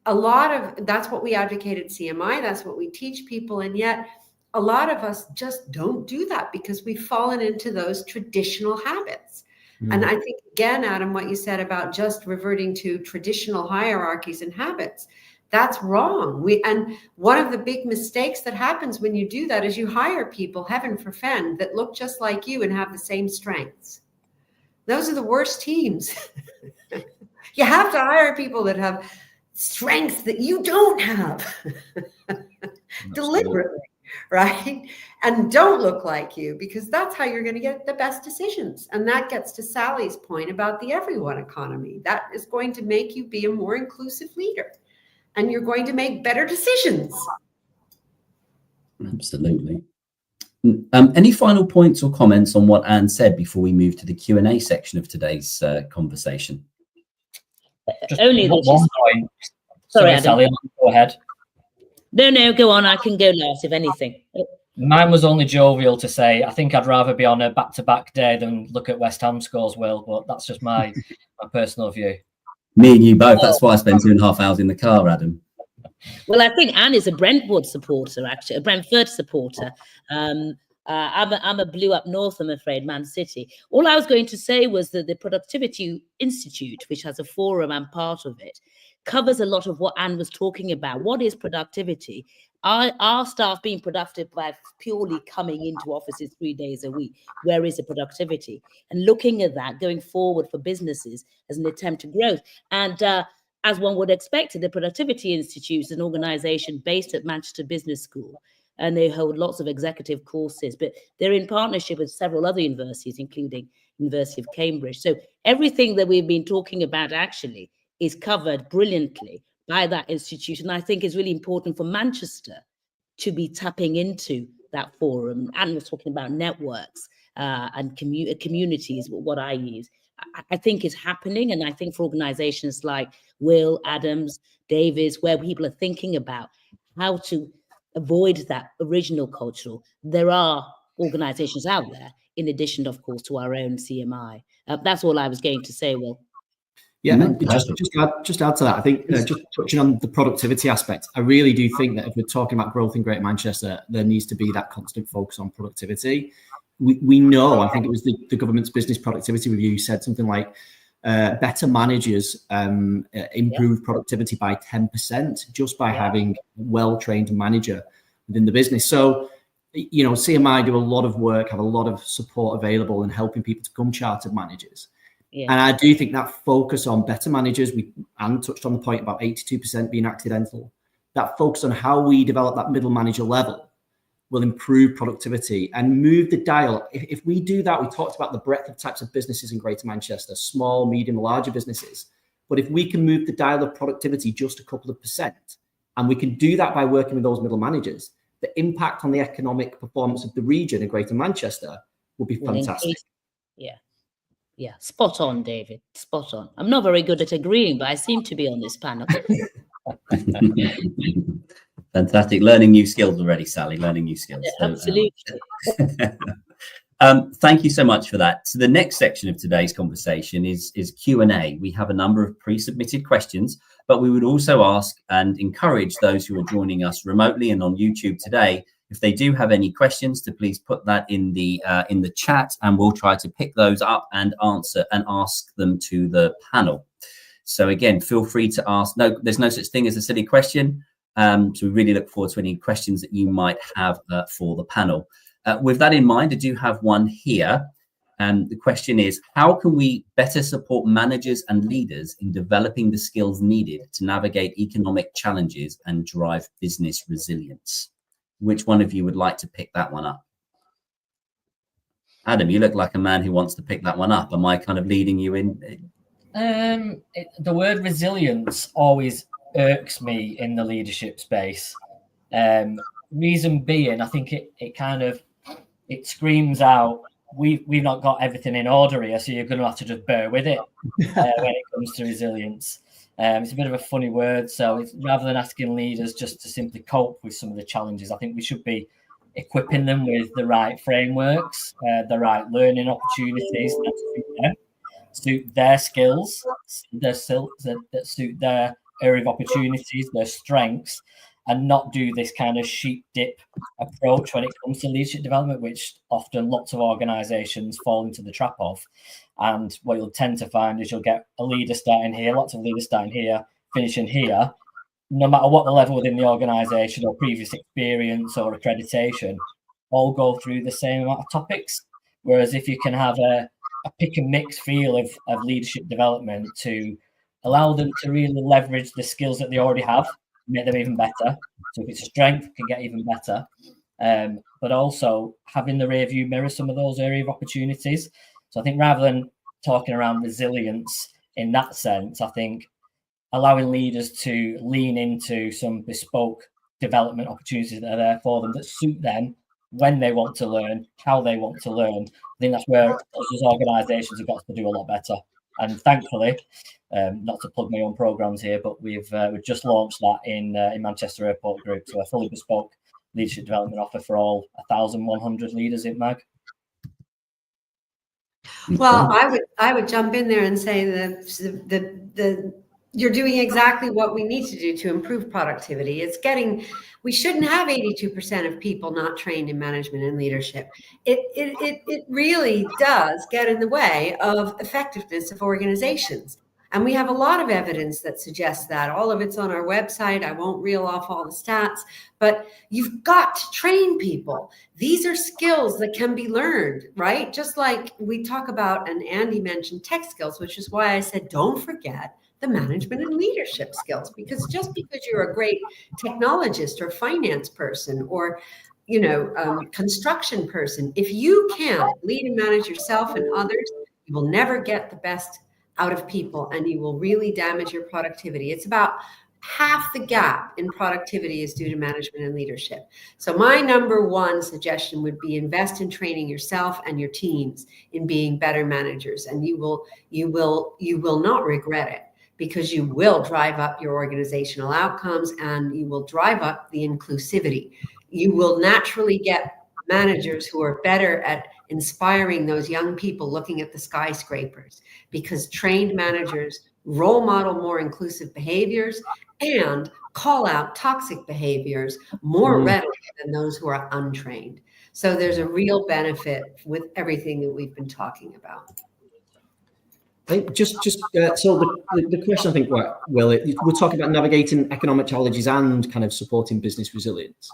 that's what we advocate at CMI. That's what we teach people. And yet a lot of us just don't do that because we've fallen into those traditional habits. And I think, again, Adam, what you said about just reverting to traditional hierarchies and habits, that's wrong. And one of the big mistakes that happens when you do that is you hire people, heaven forfend, that look just like you and have the same strengths. Those are the worst teams. You have to hire people that have strengths that you don't have deliberately, right? And don't look like you, because that's how you're going to get the best decisions. And that gets to Sally's point about the everyone economy. That is going to make you be a more inclusive leader, and you're going to make better decisions. Absolutely. Any final points or comments on what Anne said before we move to the Q&A section of today's conversation? Only one point. Sorry, Adam. Sally, go ahead. No, go on. I can go last, if anything. Mine was only jovial to say, I think I'd rather be on a back-to-back day than look at West Ham scores, Will, but that's just my personal view. Me and you both. That's why I spent 2.5 hours in the car, Adam. Well, I think Anne is a Brentwood supporter, actually, a Brentford supporter. I'm a blue up north, I'm afraid, Man City. All I was going to say was that the Productivity Institute, which has a forum and part of it, covers a lot of what Anne was talking about. What is productivity? Are staff being productive by purely coming into offices 3 days a week? Where is the productivity? And looking at that going forward for businesses as an attempt to growth. And as one would expect, the Productivity Institute is an organisation based at Manchester Business School, and they hold lots of executive courses, but they're in partnership with several other universities, including University of Cambridge. So everything that we've been talking about actually is covered brilliantly by that institution. I think it's really important for Manchester to be tapping into that forum. And we're talking about networks and communities, what I use. I think is happening. And I think for organizations like Will, Adams, Davis, where people are thinking about how to avoid that original cultural, there are organizations out there, in addition, of course, to our own CMI. That's all I was going to say, Will. Yeah, just add to that. I think just touching on the productivity aspect, I really do think that if we're talking about growth in Greater Manchester, there needs to be that constant focus on productivity. We know, I think it was the government's business productivity review said something like better managers improve productivity by 10% just by having a well-trained manager within the business. So, you know, CMI do a lot of work, have a lot of support available in helping people to become chartered managers. Yeah. And I do think that focus on better managers, Anne touched on the point about 82% being accidental, that focus on how we develop that middle manager level will improve productivity and move the dial. If we do that, we talked about the breadth of types of businesses in Greater Manchester, small, medium, larger businesses. But if we can move the dial of productivity just a couple of %, and we can do that by working with those middle managers, the impact on the economic performance of the region in Greater Manchester will be fantastic. Yeah, spot on, David, spot on. I'm not very good at agreeing, but I seem to be on this panel. Fantastic. Learning new skills already, Sally, learning new skills. Yeah, so, absolutely. Thank you so much for that. So the next section of today's conversation is Q&A. We have a number of pre-submitted questions, but we would also ask and encourage those who are joining us remotely and on YouTube today, if they do have any questions, to please put that in the chat, and we'll try to pick those up and answer and ask them to the panel. So again, feel free to ask. No, there's no such thing as a silly question. So we really look forward to any questions that you might have for the panel. With that in mind, I do have one here. The question is, how can we better support managers and leaders in developing the skills needed to navigate economic challenges and drive business resilience? Which one of you would like to pick that one up? Adam, you look like a man who wants to pick that one up. Am I kind of leading you in? The word resilience always irks me in the leadership space. Reason being, I think it screams out, we've not got everything in order here, so you're going to have to just bear with it when it comes to resilience. It's a bit of a funny word, so rather than asking leaders just to simply cope with some of the challenges, I think we should be equipping them with the right frameworks, the right learning opportunities that suit their skills, that suit their area of opportunities, their strengths, and not do this kind of sheep dip approach when it comes to leadership development, which often lots of organizations fall into the trap of. And what you'll tend to find is you'll get a leader starting here, lots of leaders starting here, finishing here, no matter what the level within the organization or previous experience or accreditation, all go through the same amount of topics. Whereas if you can have a pick and mix feel of leadership development to allow them to really leverage the skills that they already have, make them even better. So if it's a strength, it can get even better. But also having the rear view mirror some of those area of opportunities. So I think rather than talking around resilience in that sense, I think allowing leaders to lean into some bespoke development opportunities that are there for them, that suit them when they want to learn, how they want to learn. I think that's where those organisations have got to do a lot better. And thankfully, not to plug my own programs here, but we've just launched that in Manchester Airport Group, so a fully bespoke leadership development offer for all 1,100 leaders in MAG. Well, I would jump in there and say that you're doing exactly what we need to do to improve productivity. We shouldn't have 82% of people not trained in management and leadership. It really does get in the way of effectiveness of organizations. And we have a lot of evidence that suggests that. All of it's on our website. I won't reel off all the stats, but you've got to train people. These are skills that can be learned, right? Just like we talk about, and Andy mentioned tech skills, which is why I said, don't forget the management and leadership skills, because just because you're a great technologist or finance person or construction person, if you can't lead and manage yourself and others, you will never get the best out of people, and you will really damage your productivity. It's about half the gap in productivity is due to management and leadership. So my number one suggestion would be invest in training yourself and your teams in being better managers, and you will not regret it, because you will drive up your organizational outcomes and you will drive up the inclusivity. You will naturally get managers who are better at inspiring those young people looking at the skyscrapers, because trained managers role model more inclusive behaviors and call out toxic behaviors more readily than those who are untrained. So there's a real benefit with everything that we've been talking about. I think so the question, I think, we're talking about navigating economic challenges and kind of supporting business resilience.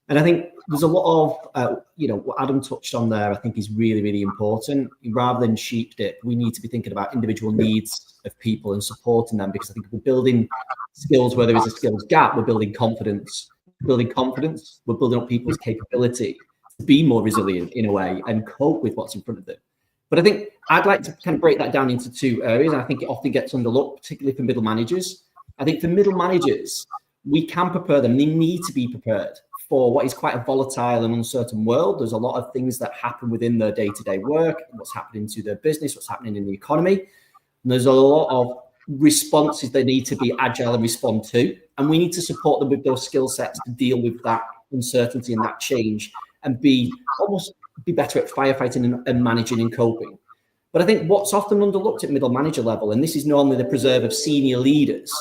And I think there's a lot of, what Adam touched on there, I think is really, really important. Rather than sheep dip, we need to be thinking about individual needs of people and supporting them, because I think if we're building skills where there is a skills gap, we're building confidence. We're building up people's capability to be more resilient in a way and cope with what's in front of them. But I think I'd like to kind of break that down into two areas. I think it often gets underlooked, particularly for middle managers. I think for middle managers, we can prepare them. They need to be prepared for what is quite a volatile and uncertain world. There's a lot of things that happen within their day-to-day work, what's happening to their business, what's happening in the economy. And there's a lot of responses they need to be agile and respond to. And we need to support them with those skill sets to deal with that uncertainty and that change, and be better at firefighting and managing and coping. But I think what's often underlooked at middle manager level, and this is normally the preserve of senior leaders,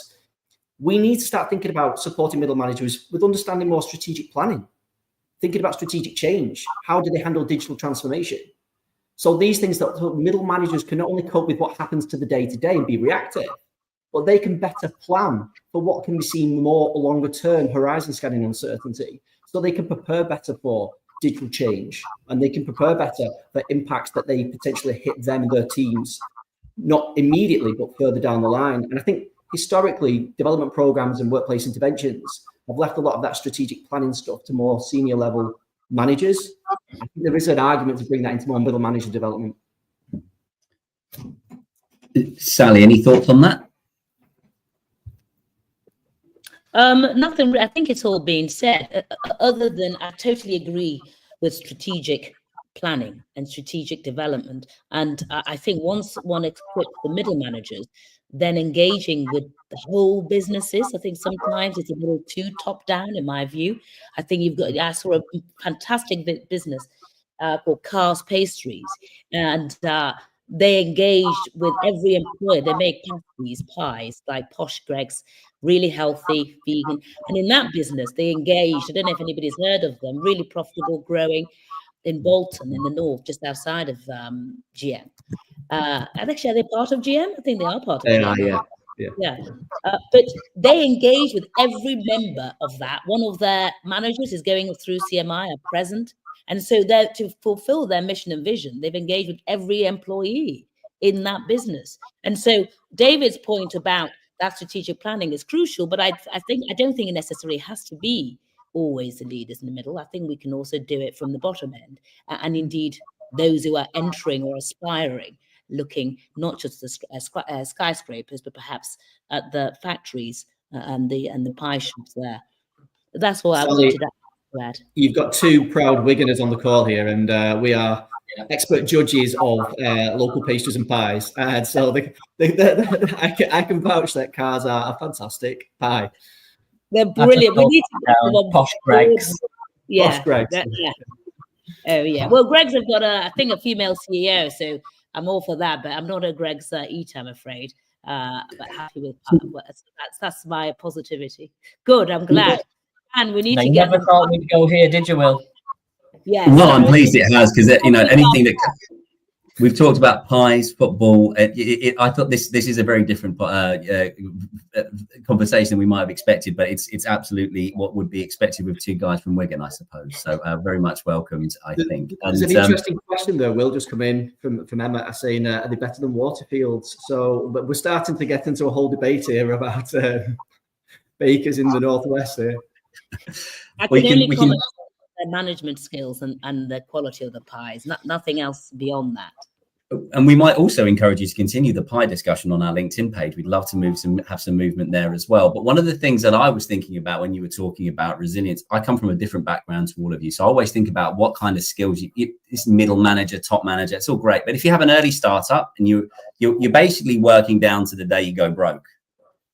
we need to start thinking about supporting middle managers with understanding more strategic planning, thinking about strategic change. How do they handle digital transformation? So these things that middle managers can not only cope with what happens to the day-to-day and be reactive, but they can better plan for what can be seen more longer term, horizon scanning uncertainty, so they can prepare better for digital change, and they can prepare better for impacts that they potentially hit them and their teams, not immediately, but further down the line. And I think historically, development programs and workplace interventions have left a lot of that strategic planning stuff to more senior level managers. I think there is an argument to bring that into more middle manager development. Sally, any thoughts on that? Nothing. I think it's all been said, other than I totally agree with strategic planning and strategic development. And I think once one equips the middle managers, then engaging with the whole businesses, I think sometimes it's a little too top down in my view. I think I saw a fantastic business called Cass Pastries, and they engaged with every employer. They make pasties, pies, like Posh Greg's, really healthy, vegan. And in that business, they engaged, I don't know if anybody's heard of them, really profitable, growing in Bolton in the north, just outside of GM. And actually, are they part of GM? I think they are part of GM. Yeah. But they engage with every member of that. One of their managers is going through CMI at present. And so they're to fulfill their mission and vision, they've engaged with every employee in that business. And so David's point about that strategic planning is crucial, but I don't think it necessarily has to be always the leaders in the middle. I think we can also do it from the bottom end, and indeed those who are entering or aspiring, looking not just at skyscrapers, but perhaps at the factories and the pie shops there. That's what Sally, I wanted to add. You've got two proud Wiganers on the call here, and we are expert judges of local pastries and pies. So I can vouch that Cass are a fantastic pie. They're brilliant. We need to get them Posh Greg's. Yeah. Posh Greg's. Yeah. Oh yeah. Well, Greg's have got I think a female CEO, so I'm all for that. But I'm not a Greg's eater, I'm afraid. But happy with that's my positivity. Good. I'm glad. And we need to get. Never thought we'd go here, did you, Will? Yeah. Well, I'm pleased it has, because anything that we've talked about, pies, football. I thought this is a very different conversation than we might have expected, but it's absolutely what would be expected with two guys from Wigan, I suppose. So very much welcomed, I think. There's an interesting question though. Will just come in from Emma saying, "Are they better than Waterfields?" So, but we're starting to get into a whole debate here about bakers in the northwest here. I can only comment on their management skills and the quality of the pies. Nothing else beyond that. And we might also encourage you to continue the pie discussion on our LinkedIn page. We'd love to have some movement there as well. But one of the things that I was thinking about when you were talking about resilience, I come from a different background to all of you. So I always think about what kind of skills this middle manager, top manager, it's all great. But if you have an early startup and you're basically working down to the day you go broke.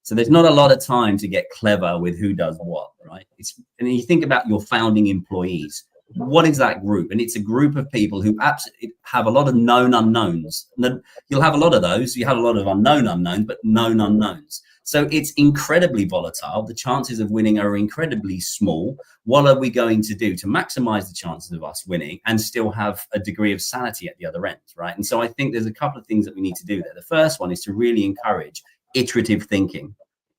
So there's not a lot of time to get clever with who does what, right? And you think about your founding employees. What is that group? And it's a group of people who absolutely have a lot of known unknowns. You'll have a lot of those. You have a lot of unknown unknowns, but known unknowns. So it's incredibly volatile. The chances of winning are incredibly small. What are we going to do to maximize the chances of us winning and still have a degree of sanity at the other end, right? And so I think there's a couple of things that we need to do there. The first one is to really encourage iterative thinking.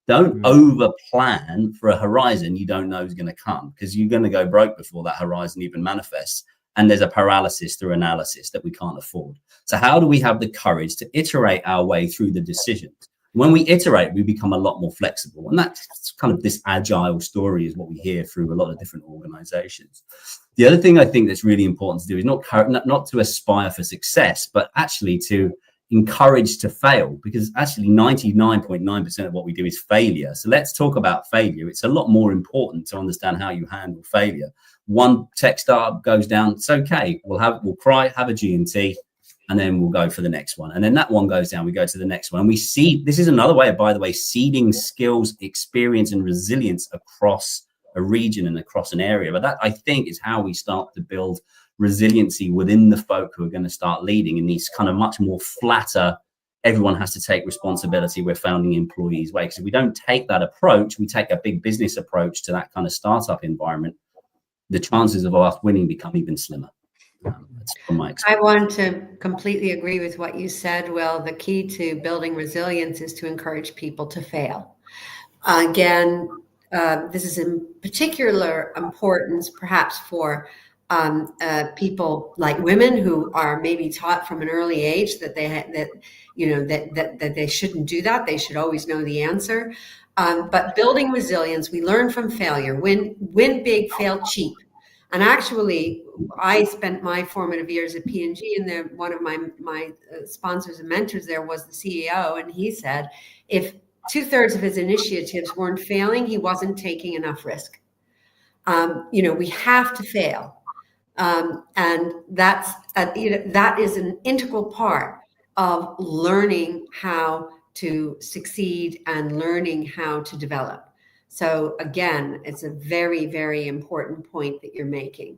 Don't over plan for a horizon you don't know is going to come, because you're going to go broke before that horizon even manifests. And there's a paralysis through analysis that we can't afford. So how do we have the courage to iterate our way through the decisions? When we iterate, we become a lot more flexible. And that's kind of this agile story is what we hear through a lot of different organizations. The other thing I think that's really important to do is not to aspire for success, but actually to encourage to fail, because actually 99.9% of what we do is failure. So let's talk about failure. It's a lot more important to understand how you handle failure. One tech startup goes down, it's okay. We'll cry, have a G&T, and then we'll go for the next one. And then that one goes down, we go to the next one. And we see, this is another way of, by the way, seeding skills, experience, and resilience across a region and across an area. But that, I think, is how we start to build resiliency within the folk who are going to start leading in these kind of much more flatter, everyone has to take responsibility, we're founding employees way. Because if we don't take that approach, we take a big business approach to that kind of startup environment, the chances of us winning become even slimmer. That's from my experience. I want to completely agree with what you said, Will. The key to building resilience is to encourage people to fail. Again, this is in particular importance perhaps for people like women who are maybe taught from an early age that they shouldn't do that. They should always know the answer. But building resilience, we learn from failure. Win big, fail cheap. And actually, I spent my formative years at P&G, and one of my sponsors and mentors there was the CEO, and he said if 2/3 of his initiatives weren't failing, he wasn't taking enough risk. We have to fail. And that is an integral part of learning how to succeed and learning how to develop. So again, it's a very, very important point that you're making.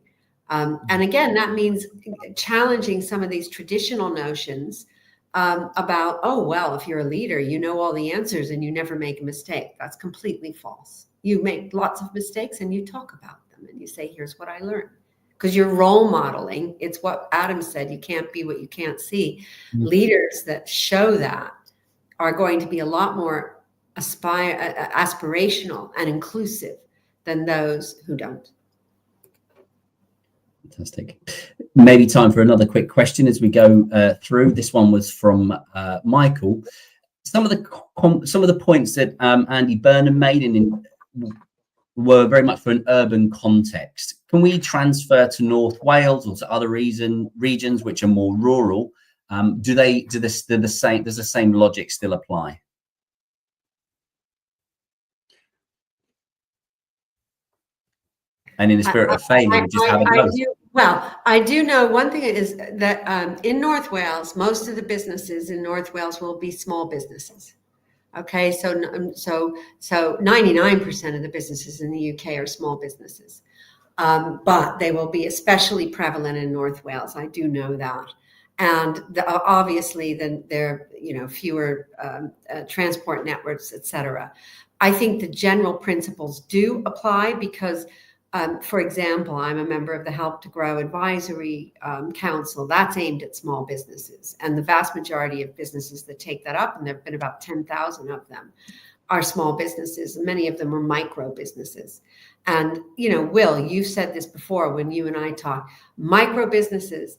And again, that means challenging some of these traditional notions about, oh, well, if you're a leader, you know all the answers and you never make a mistake. That's completely false. You make lots of mistakes and you talk about them and you say, here's what I learned. Because you're role modeling. It's what Adam said, you can't be what you can't see. Leaders that show that are going to be a lot more aspirational and inclusive than those who don't. Fantastic. Maybe time for another quick question as we go through. This one was from Michael. Some of the points that Andy Burnham made were very much for an urban context. Can we transfer to North Wales or to other regions which are more rural? Does the same logic still apply? And in the spirit of failure, just have a go. Well, I do know one thing is that in North Wales, most of the businesses in North Wales will be small businesses. Okay, so 99% of the businesses in the UK are small businesses, but they will be especially prevalent in North Wales. I do know that, and obviously, then there are fewer transport networks, etc. I think the general principles do apply because. For example, I'm a member of the Help to Grow Advisory Council. That's aimed at small businesses. And the vast majority of businesses that take that up, and there have been about 10,000 of them, are small businesses. Many of them are micro businesses. And, Will, you've said this before when you and I talk, micro businesses,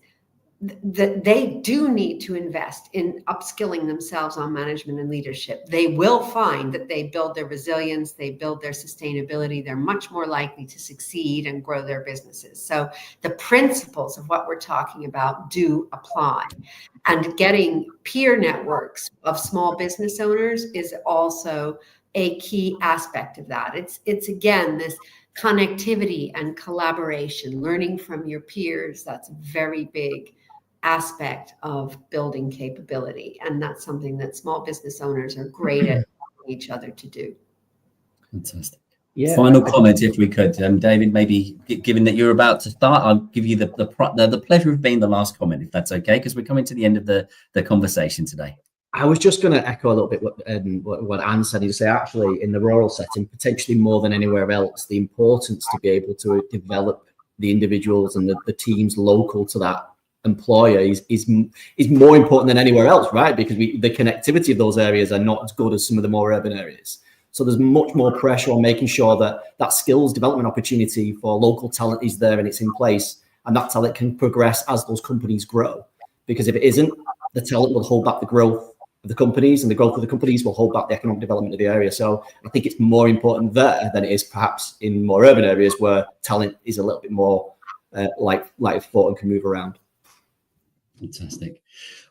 they do need to invest in upskilling themselves on management and leadership. They will find that they build their resilience, they build their sustainability, they're much more likely to succeed and grow their businesses. So the principles of what we're talking about do apply. And getting peer networks of small business owners is also a key aspect of that. It's again, this connectivity and collaboration, learning from your peers. That's a very big aspect of building capability. And that's something that small business owners are great at helping each other to do. Fantastic. Yeah. Final comment, if we could, David. Maybe given that you're about to start, I'll give you the pleasure of being the last comment, if that's okay, because we're coming to the end of the conversation today. I was just going to echo a little bit what Anne said. You say actually in the rural setting, potentially more than anywhere else, the importance to be able to develop the individuals and the teams local to that employer is more important than anywhere else, right? Because the connectivity of those areas are not as good as some of the more urban areas. So there's much more pressure on making sure that skills development opportunity for local talent is there and it's in place, and that talent can progress as those companies grow. Because if it isn't, the talent will hold back the growth of the companies, and the growth of the companies will hold back the economic development of the area. So I think it's more important there than it is perhaps in more urban areas where talent is a little bit more light of thought and can move around. Fantastic.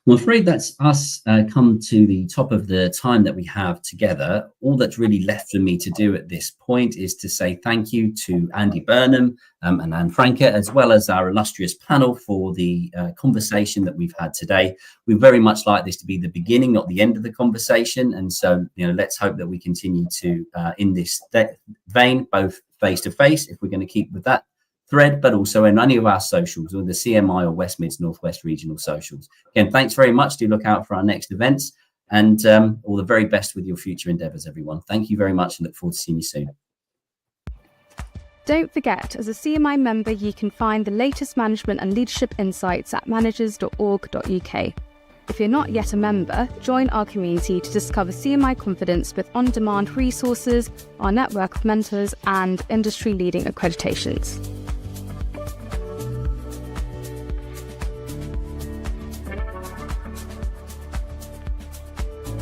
Well, I'm afraid that's us come to the top of the time that we have together. All that's really left for me to do at this point is to say thank you to Andy Burnham and Anne Francke, as well as our illustrious panel, for the conversation that we've had today. We very much like this to be the beginning, not the end of the conversation. And so, let's hope that we continue to, in this vein, both face to face, if we're going to keep with that thread, but also in any of our socials, or the CMI or West Mids Northwest Regional socials. Again, thanks very much. Do look out for our next events, and all the very best with your future endeavours, everyone. Thank you very much, and look forward to seeing you soon. Don't forget, as a CMI member, you can find the latest management and leadership insights at managers.org.uk. If you're not yet a member, join our community to discover CMI Confidence with on-demand resources, our network of mentors, and industry-leading accreditations.